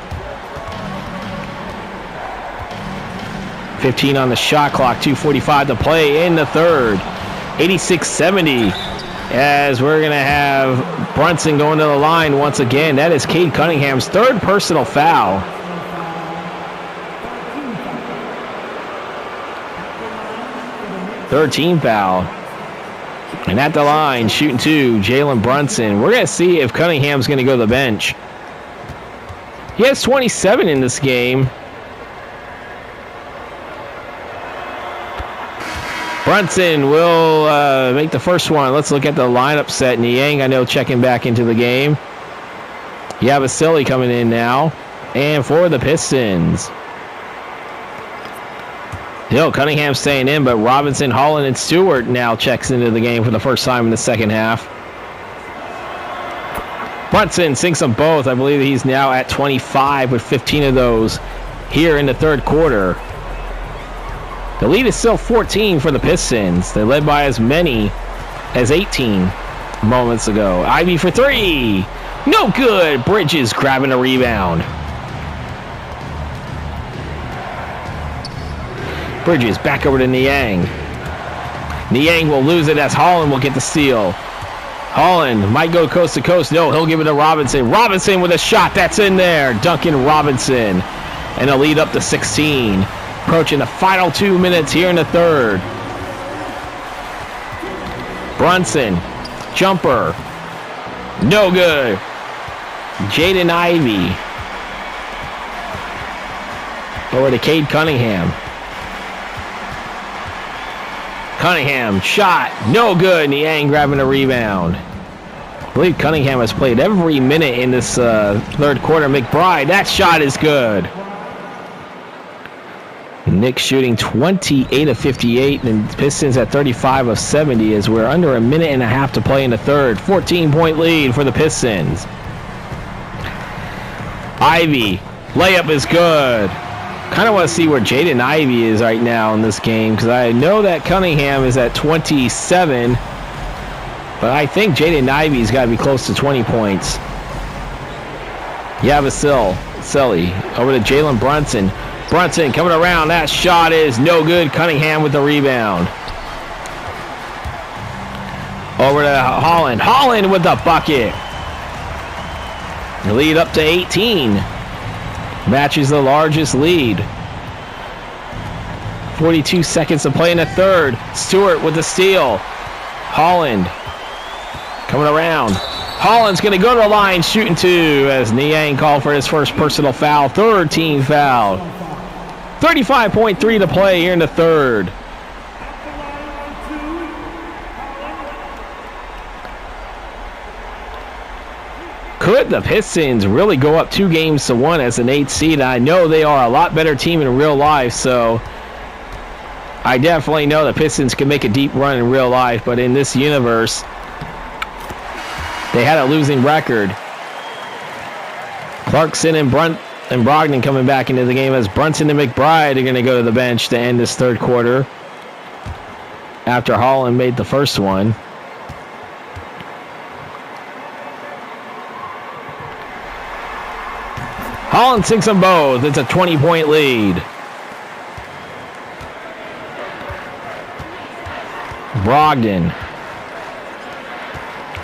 15 on the shot clock. 2:45 to play in the third. 86-70. As we're going to have Brunson going to the line once again. That is Cade Cunningham's third personal foul. Third team foul. And at the line, shooting 2, Jalen Brunson. We're going to see if Cunningham's going to go to the bench. He has 27 in this game. Brunson will make the first one. Let's look at the lineup set. Niang, I know, checking back into the game. Yabusele coming in now. And for the Pistons. Cunningham staying in, but Robinson, Holland, and Stewart now checks into the game for the first time in the second half. Brunson sinks them both. I believe he's now at 25 with 15 of those here in the third quarter. The lead is still 14 for the Pistons. They led by as many as 18 moments ago. Ivy for 3. No good. Bridges grabbing a rebound. Bridges back over to Niang. Niang will lose it as Holland will get the steal. Holland might go coast to coast. No, he'll give it to Robinson. Robinson with a shot. That's in there. Duncan Robinson. And a lead up to 16. Approaching the final 2 minutes here in the third. Brunson. Jumper. No good. Jaden Ivey. Over to Cade Cunningham. Cunningham, shot, no good. Niang grabbing a rebound. I believe Cunningham has played every minute in this third quarter. McBride, that shot is good. Knicks shooting 28 of 58, and Pistons at 35 of 70 as we're under a minute and a half to play in the third. 14-point lead for the Pistons. Ivy, layup is good. Kind of want to see where Jaden Ivey is right now in this game because I know that Cunningham is at 27, but I think Jaden Ivey's got to be close to 20 points. Yabusele over to Jalen Brunson. Brunson coming around. That shot is no good. Cunningham with the rebound. Over to Holland. Holland with the bucket. The lead up to 18. Matches the largest lead. 42 seconds to play in the third. Stewart with the steal. Holland coming around. Holland's going to go to the line, shooting 2 as Niang called for his first personal foul. Third team foul. 35.3 to play here in the third. Could the Pistons really go up 2-1 as an 8 seed? I know they are a lot better team in real life, so I definitely know the Pistons can make a deep run in real life, but in this universe, they had a losing record. Clarkson and Brogdon coming back into the game as Brunson and McBride are going to go to the bench to end this third quarter after Holland made the first one. Holland sinks them both. It's a 20-point lead. Brogdon.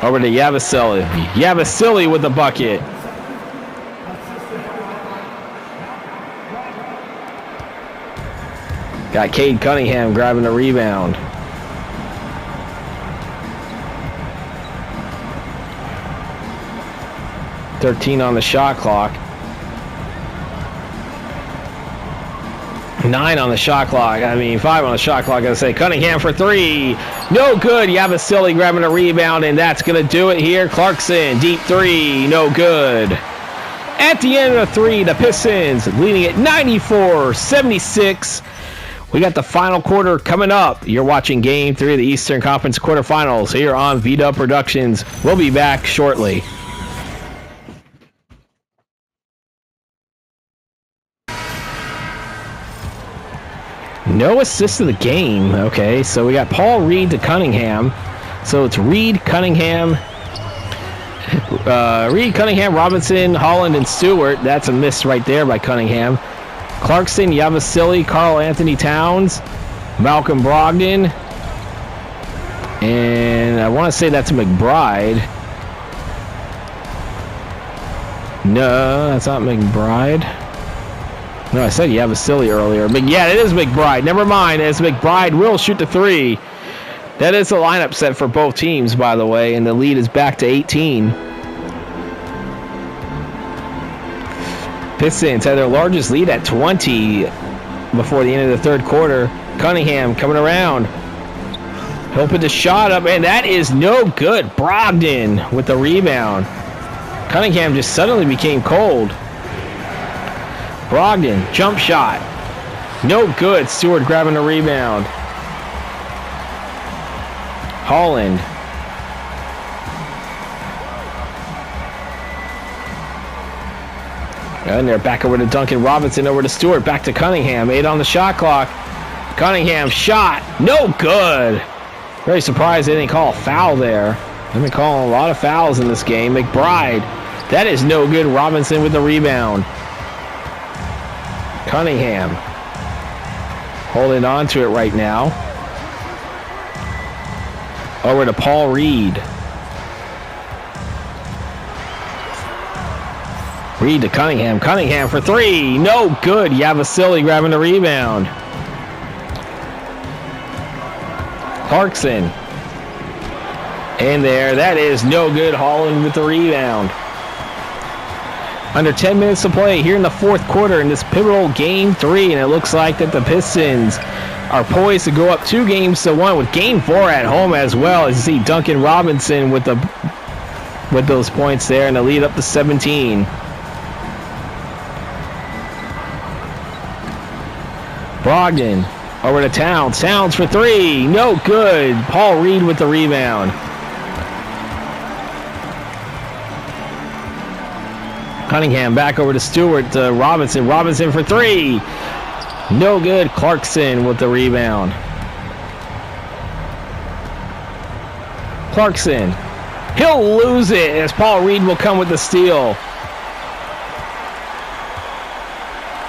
Over to Yabusele. Yabusele with the bucket. Got Cade Cunningham grabbing the rebound. .13 on the shot clock. 9 on the shot clock. 5 on the shot clock. I say Cunningham for 3. No good. Yabasili grabbing a rebound, and that's going to do it here. Clarkson, deep 3. No good. At the end of the 3, the Pistons leading at 94-76. We got the final quarter coming up. You're watching Game 3 of the Eastern Conference Quarterfinals here on vdub Productions. We'll be back shortly. No assist of the game. Okay, so we got Paul Reed to Cunningham. So it's Reed, Cunningham, Robinson, Holland, and Stewart. That's a miss right there by Cunningham. Clarkson, Yabasili, Karl Anthony Towns, Malcolm Brogdon, and I want to say that's McBride. No, that's not McBride. No, I said Yabasili earlier. But yeah, it is McBride. Never mind, as McBride will shoot the 3. That is a lineup set for both teams, by the way, and the lead is back to 18. Pistons had their largest lead at 20 before the end of the third quarter. Cunningham coming around. He'll put the shot up, and that is no good. Brogdon with the rebound. Cunningham just suddenly became cold. Brogdon, jump shot. No good. Stewart grabbing the rebound. Holland. And they're back over to Duncan Robinson, over to Stewart, back to Cunningham. 8 on the shot clock. Cunningham shot. No good. Very surprised they didn't call a foul there. They've been calling a lot of fouls in this game. McBride. That is no good. Robinson with the rebound. Cunningham holding on to it right now. Over to Paul Reed. Reed to Cunningham. Cunningham for 3. No good. Yabasili grabbing the rebound. Clarkson. And there. That is no good. Holland with the rebound. Under 10 minutes to play here in the fourth quarter in this pivotal Game 3, and it looks like that the Pistons are poised to go up 2-1 with Game 4 at home as well. As you see Duncan Robinson with those points there, and the lead up to 17. Brogdon over to Towns. Towns for 3. No good. Paul Reed with the rebound. Cunningham back over to Stewart to Robinson. Robinson for 3. No good. Clarkson with the rebound. Clarkson. He'll lose it as Paul Reed will come with the steal.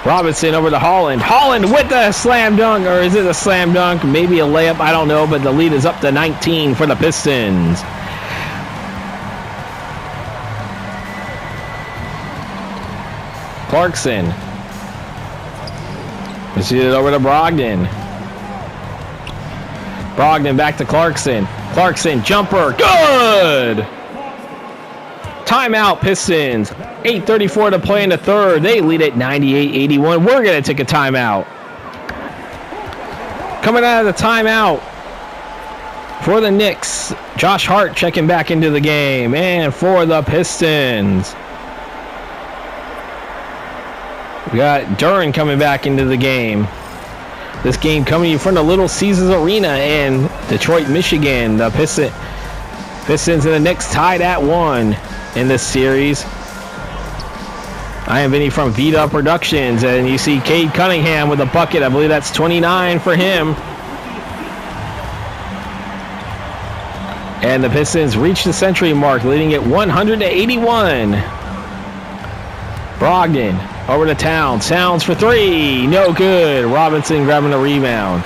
Robinson over to Holland. Holland with the slam dunk, or is it a slam dunk? Maybe a layup, I don't know, but the lead is up to 19 for the Pistons. Clarkson. Receive it over to Brogdon. Brogdon back to Clarkson. Clarkson, jumper, good! Timeout, Pistons. 8:34 to play in the third. They lead at 98-81. We're going to take a timeout. Coming out of the timeout for the Knicks, Josh Hart checking back into the game. And for the Pistons, we got Duren coming back into the game. This game coming from the Little Caesars Arena in Detroit, Michigan. The Pistons and the Knicks tied at 1 in this series. I am Vinny from vdub Productions, and you see Cade Cunningham with a bucket. I believe that's 29 for him. And the Pistons reach the century mark, leading at 100-81. Brogdon over to Towns. Towns for 3. No good. Robinson grabbing the rebound.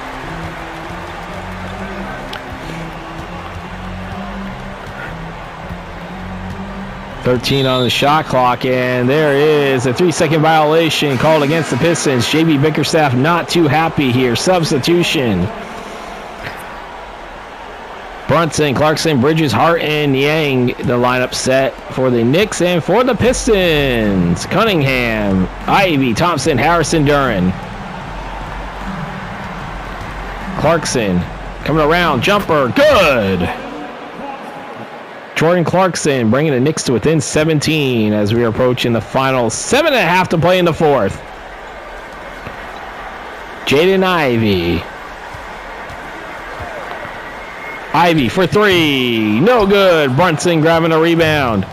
.13 on the shot clock, and there is a 3-second violation called against the Pistons. J.B. Bickerstaff not too happy here. Substitution. Brunson, Clarkson, Bridges, Hart, and Yang, the lineup set for the Knicks. And for the Pistons, Cunningham, Ivy, Thompson, Harrison, Duren. Clarkson coming around, jumper, good. Jordan Clarkson bringing the Knicks to within 17 as we are approaching the final 7.5 to play in the fourth. Jaden Ivey. Ivey for three. No good. Brunson grabbing a rebound.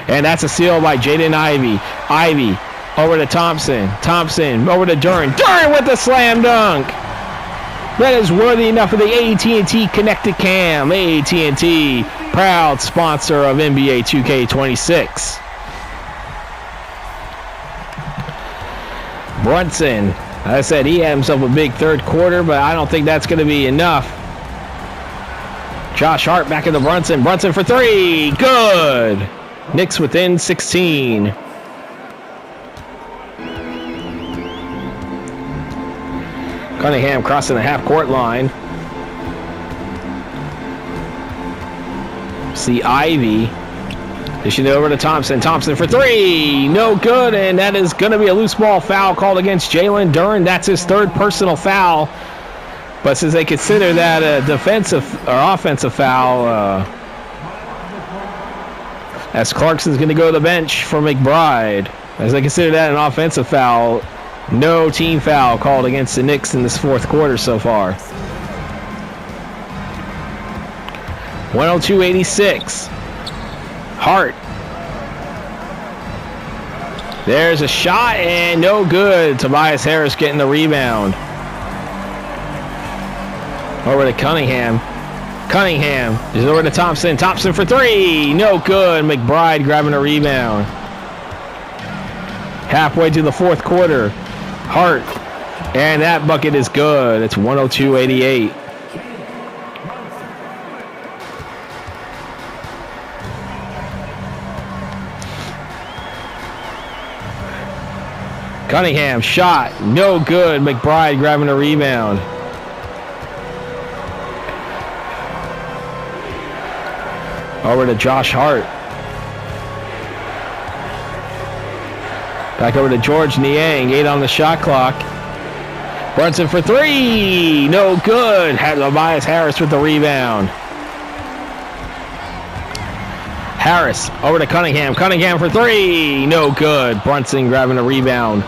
And that's a steal by Jaden Ivey. Ivey over to Thompson. Thompson over to Duren. Duren with the slam dunk. That is worthy enough of the AT&T Connected Cam. AT&T, proud sponsor of NBA 2K26. Brunson, as I said, he had himself a big third quarter, but I don't think that's going to be enough. Josh Hart back into Brunson. Brunson for three. Good. Knicks within 16. Cunningham crossing the half-court line. See Ivey. Dishing it over to Thompson. Thompson for three. No good, and that is going to be a loose ball foul called against Jalen Duren. That's his third personal foul. But since they consider that a defensive or offensive foul, as Clarkson's going to go to the bench for McBride. As they consider that an offensive foul, no team foul called against the Knicks in this fourth quarter so far. 102-86. Hart. There's a shot and no good. Tobias Harris getting the rebound. Over to Cunningham. Cunningham is over to Thompson. Thompson for three. No good. McBride grabbing a rebound. Halfway to the fourth quarter. Hart. And that bucket is good. It's 102-88. Cunningham shot. No good. McBride grabbing a rebound. Over to Josh Hart. Back over to George Niang. 8 on the shot clock. Brunson for three. No good. Had Tobias Harris with the rebound. Harris over to Cunningham. Cunningham for three. No good. Brunson grabbing a rebound.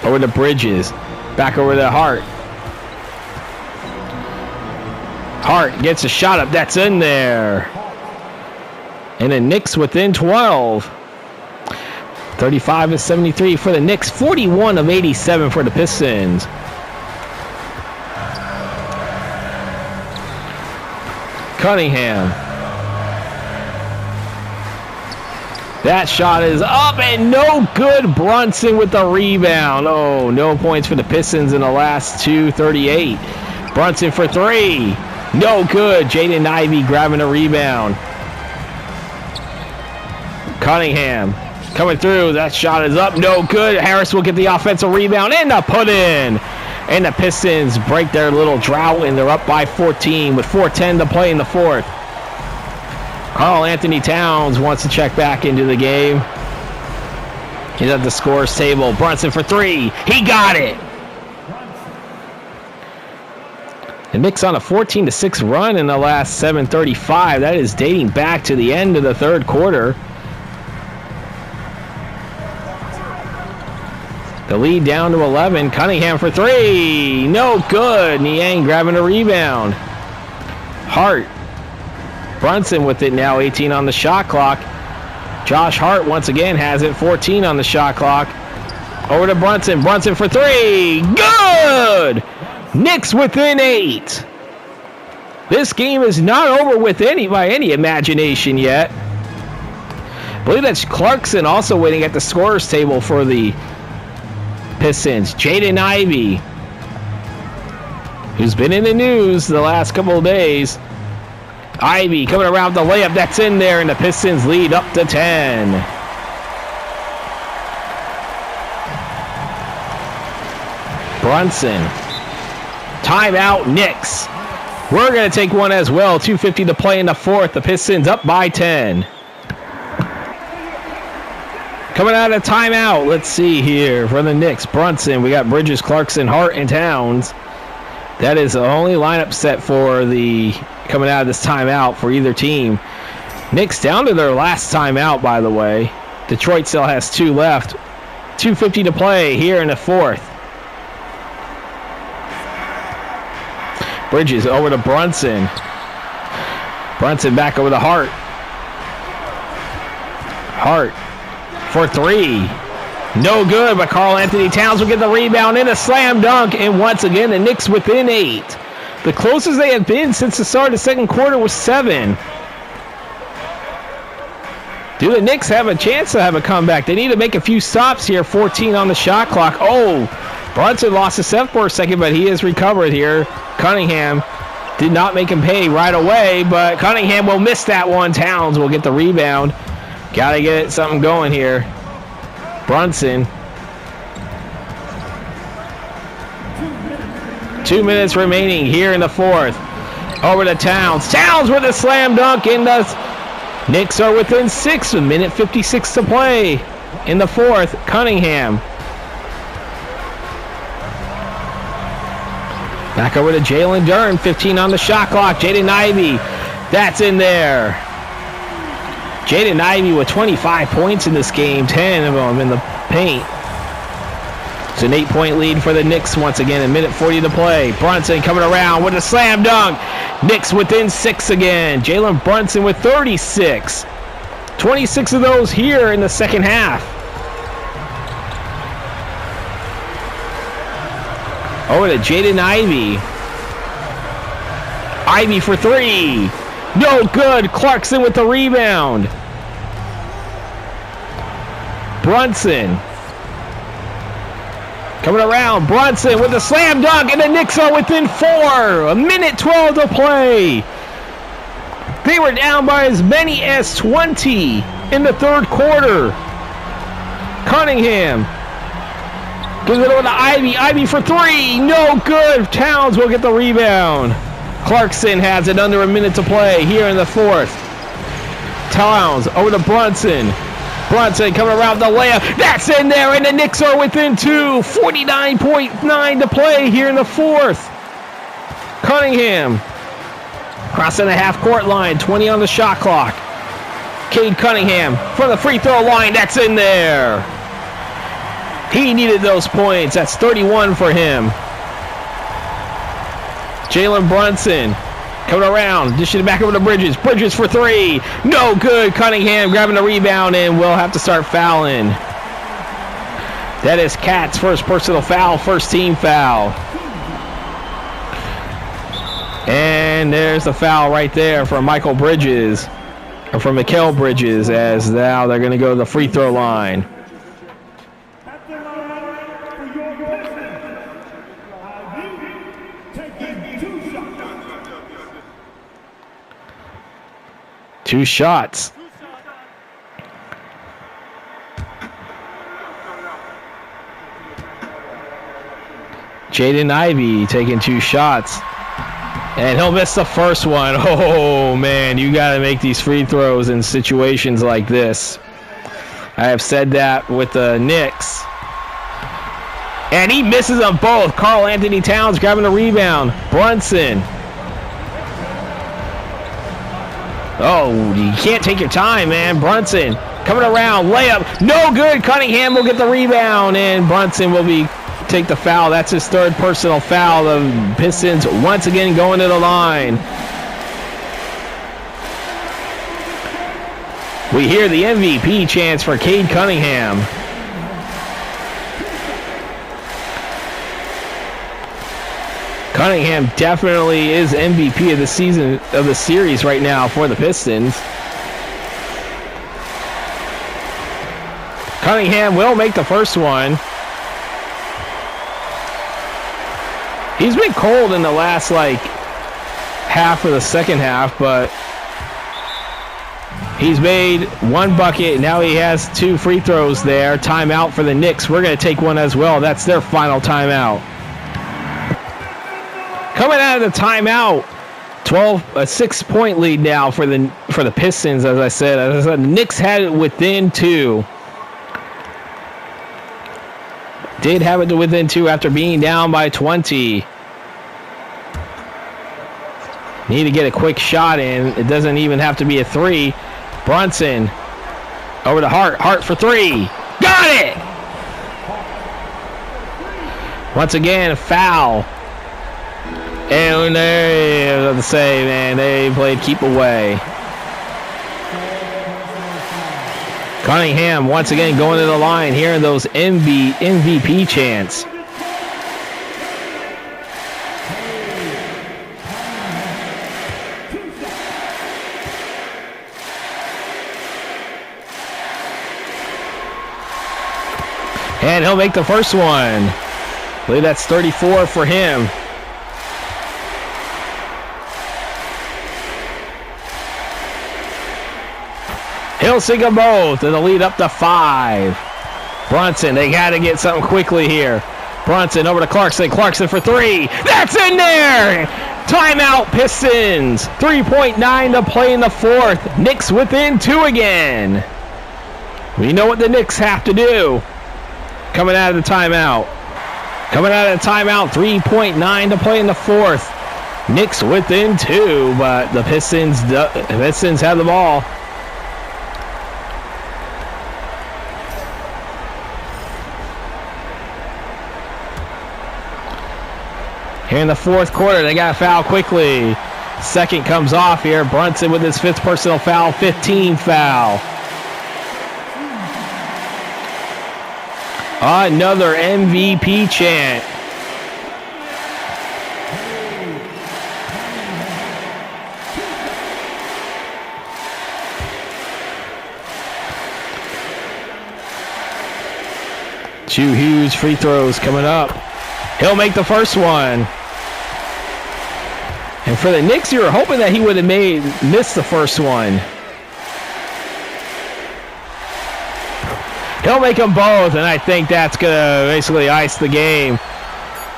Over to Bridges. Back over to Hart. Hart gets a shot up. That's in there. And the Knicks within 12. 35-73 for the Knicks. 41 of 87 for the Pistons. Cunningham. That shot is up and no good. Brunson with the rebound. Oh, no points for the Pistons in the last two. 38. Brunson for three. No good. Jaden Ivey grabbing a rebound. Cunningham coming through. That shot is up. No good. Harris will get the offensive rebound and the put in. And the Pistons break their little drought and they're up by 14 with 4:10 to play in the fourth. Karl Anthony Towns wants to check back into the game. He's at the scores table. Brunson for three. He got it. The Knicks on a 14-6 run in the last 7:35. That is dating back to the end of the third quarter. The lead down to 11. Cunningham for three. No good. Niang grabbing a rebound. Hart. Brunson with it now. 18 on the shot clock. Josh Hart once again has it. 14 on the shot clock. Over to Brunson. Brunson for three. Good! Knicks within 8. This game is not over with by any imagination yet. I believe that's Clarkson also waiting at the scorers table for the Pistons. Jaden Ivey, who's been in the news the last couple of days. Ivey coming around the layup. That's in there, and the Pistons lead up to 10. Brunson. Timeout, Knicks. We're going to take one as well. 2:50 to play in the fourth. The Pistons up by 10. Coming out of timeout, let's see here for the Knicks. Brunson, we got Bridges, Clarkson, Hart, and Towns. That is the only lineup set for the coming out of this timeout for either team. Knicks down to their last timeout, by the way. Detroit still has 2 left. 2:50 to play here in the fourth. Bridges over to Brunson. Brunson back over to Hart. Hart for 3. No good, but Karl Anthony Towns will get the rebound in a slam dunk. And once again, the Knicks within 8. The closest they have been since the start of the second quarter was 7. Do the Knicks have a chance to have a comeback? They need to make a few stops here. 14 on the shot clock. Oh, Brunson lost his set for a second, but he has recovered here. Cunningham did not make him pay right away, but Cunningham will miss that one. Towns will get the rebound. Got to get something going here. Brunson. 2 minutes remaining here in the fourth. Over to Towns. Towns with a slam dunk, and the Knicks are within 6. A minute 56 to play in the fourth. Cunningham. Back over to Jalen Duren. 15 on the shot clock. Jaden Ivey. That's in there. Jaden Ivey with 25 points in this game. 10 of them in the paint. It's an 8-point lead for the Knicks once again. A minute 40 to play. Brunson coming around with a slam dunk. Knicks within 6 again. Jalen Brunson with 36. 26 of those here in the second half. Over to Jaden Ivey. Ivey for 3. No good. Clarkson with the rebound. Brunson. Coming around. Brunson with the slam dunk, and the Knicks are within 4. A minute 12 to play. They were down by as many as 20 in the third quarter. Cunningham. Gives it over to Ivey. Ivey for 3. No good. Towns will get the rebound. Clarkson has it under a minute to play here in the fourth. Towns over to Brunson. Brunson coming around the layup. That's in there, and the Knicks are within 2. 49.9 to play here in the fourth. Cunningham. Crossing the half-court line. 20 on the shot clock. Cade Cunningham from the free throw line. That's in there. He needed those points. That's 31 for him. Jalen Brunson coming around, dishing it back over to Bridges. Bridges for 3. No good. Cunningham grabbing the rebound, and we'll have to start fouling. That is Cat's first personal foul, first team foul. And there's the foul right there from Michael Bridges, or from Mikal Bridges, as now they're going to go to the free throw line. Two shots. Jaden Ivey taking 2 shots. And he'll miss the first one. Oh, man, you got to make these free throws in situations like this. I have said that with the Knicks. And he misses them both. Karl Anthony Towns grabbing the rebound. Brunson. Oh, you can't take your time, man. Brunson coming around, layup, no good. Cunningham will get the rebound, and Brunson will take the foul. That's his third personal foul. The Pistons once again going to the line. We hear the MVP chants for Cade Cunningham. Cunningham definitely is MVP of the season, of the series right now for the Pistons. Cunningham will make the first one. He's been cold in the last half of the second half, but he's made 1 bucket. Now he has 2 free throws there. Timeout for the Knicks. We're going to take one as well. That's their final timeout. Coming out of the timeout, a 6-point lead now for the Pistons. As I said, the Knicks had it within 2. did have it to within 2 after being down by 20. Need to get a quick shot in. It doesn't even have to be a 3. Brunson over to Hart. Hart for 3. Got it! Once again, a foul. And they, I was about to say, man, they played keep away. Cunningham once again going to the line, hearing those MVP chants. And he'll make the first one. I believe that's 34 for him. He'll sink them both, and the lead up to 5. Brunson, they got to get something quickly here. Brunson over to Clarkson. Clarkson for 3. That's in there! Timeout, Pistons. 3.9 to play in the 4th. Knicks within 2 again. We know what the Knicks have to do. Coming out of the timeout. 3.9 to play in the 4th. Knicks within 2, but the Pistons have the ball. Here in the 4th quarter, they got a foul quickly. Second comes off here. Brunson with his 5th personal foul, 15 foul. Another MVP chant. Two huge free throws coming up. He'll make the first one. And for the Knicks, you were hoping that he would have missed the first one. He'll make them both, and I think that's going to basically ice the game.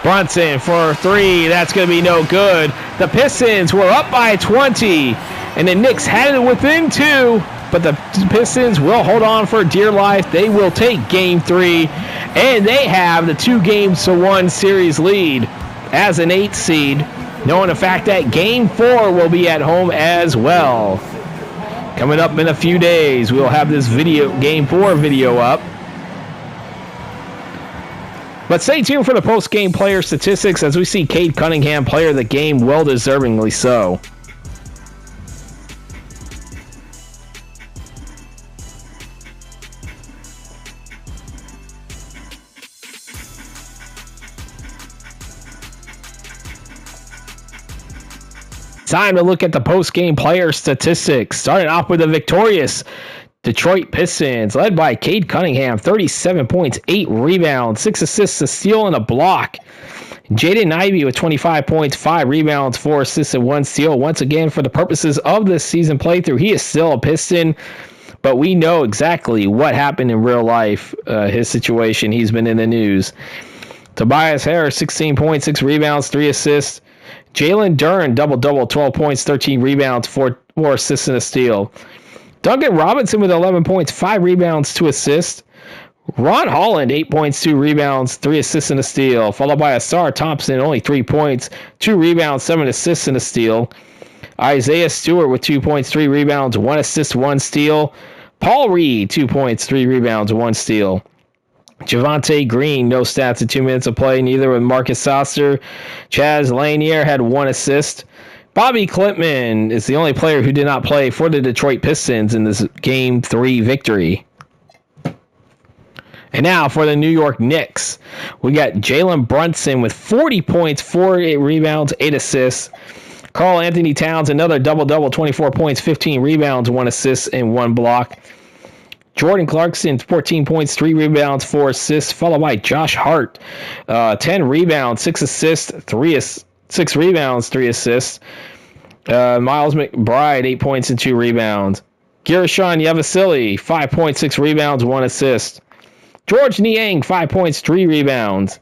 Brunson for 3. That's going to be no good. The Pistons were up by 20, and the Knicks had it within 2, but the Pistons will hold on for dear life. They will take Game 3, and they have the 2-1 series lead as an 8th seed, knowing the fact that Game 4 will be at home as well. Coming up in a few days, we'll have this Game 4 video up. But stay tuned for the post-game player statistics as we see Cade Cunningham, player of the game, well-deservingly so. Time to look at the post-game player statistics. Starting off with the victorious Detroit Pistons, led by Cade Cunningham, 37 points, 8 rebounds, 6 assists, a steal, and a block. Jaden Ivey with 25 points, 5 rebounds, 4 assists, and 1 steal. Once again, for the purposes of this season playthrough, he is still a Piston, but we know exactly what happened in real life, his situation. He's been in the news. Tobias Harris, 16 points, 6 rebounds, 3 assists. Jalen Duren, double-double, 12 points, 13 rebounds, 4 assists, and a steal. Duncan Robinson with 11 points, 5 rebounds, 2 assists. Ron Holland, 8 points, 2 rebounds, 3 assists, and a steal. Followed by Asar Thompson, only 3 points, 2 rebounds, 7 assists, and a steal. Isaiah Stewart with 2 points, 3 rebounds, 1 assist, 1 steal. Paul Reed, 2 points, 3 rebounds, 1 steal. Javonte Green, no stats in 2 minutes of play, neither with Marcus Saucer. Chaz Lanier had 1 assist. Bobby Klintman is the only player who did not play for the Detroit Pistons in this Game 3 victory. And now for the New York Knicks, we got Jalen Brunson with 40 points, 4 rebounds, 8 assists. Karl Anthony Towns, another double-double, 24 points, 15 rebounds, 1 assist, and 1 block. Jordan Clarkson, 14 points, 3 rebounds, 4 assists, followed by Josh Hart, 10 rebounds, 6 assists, 6 rebounds, 3 assists. Miles McBride, 8 points and 2 rebounds. Giresun Yavasili, 5 points, 6 rebounds, 1 assist. George Niang, 5 points, 3 rebounds.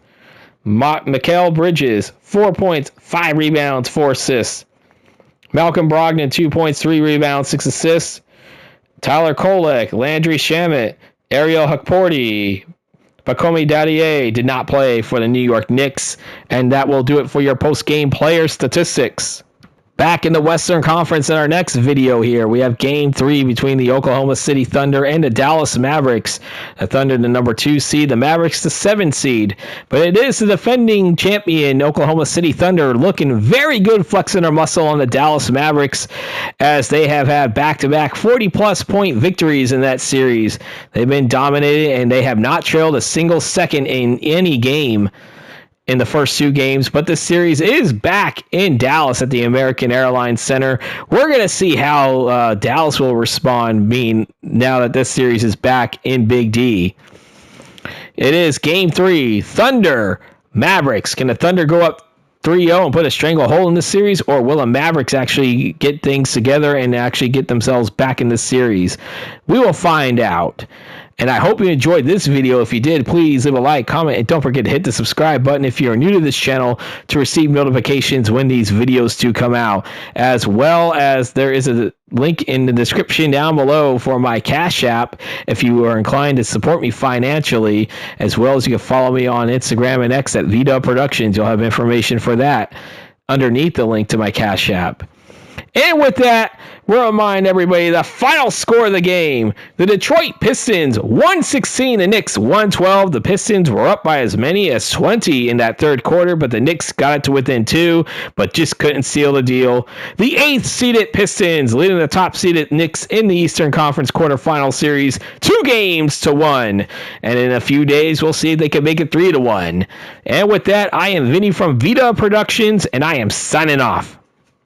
Mikal Bridges, 4 points, 5 rebounds, 4 assists. Malcolm Brogdon, 2 points, 3 rebounds, 6 assists. Tyler Kolek, Landry Shamet, Ariel Hukporti, Bakomi Dadier did not play for the New York Knicks. And that will do it for your post-game player statistics. Back in the Western Conference in our next video here, we have Game 3 between the Oklahoma City Thunder and the Dallas Mavericks. The Thunder, the number 2 seed, the Mavericks, the 7 seed. But it is the defending champion, Oklahoma City Thunder, looking very good, flexing their muscle on the Dallas Mavericks, as they have had back-to-back 40-plus point victories in that series. They've been dominated, and they have not trailed a single second in any game in the first 2 games, but the series is back in Dallas at the American Airlines Center. We're going to see how Dallas will respond now that this series is back in Big D. It is Game 3, Thunder, Mavericks. Can the Thunder go up 3-0 and put a stranglehold in this series, or will the Mavericks actually get things together and actually get themselves back in this series? We will find out. And I hope you enjoyed this video. If you did, please leave a like, comment, and don't forget to hit the subscribe button if you're new to this channel to receive notifications when these videos do come out. As well as there is a link in the description down below for my Cash App if you are inclined to support me financially, as well as you can follow me on Instagram and X at vdubproductions. You'll have information for that underneath the link to my Cash App. And with that, we'll remind everybody the final score of the game. The Detroit Pistons 116, the Knicks 112. The Pistons were up by as many as 20 in that third quarter, but the Knicks got it to within 2, but just couldn't seal the deal. The 8th seeded Pistons leading the top seeded Knicks in the Eastern Conference quarterfinal series 2-1. And in a few days, we'll see if they can make it 3-1. And with that, I am Vinny from VDUB Productions, and I am signing off.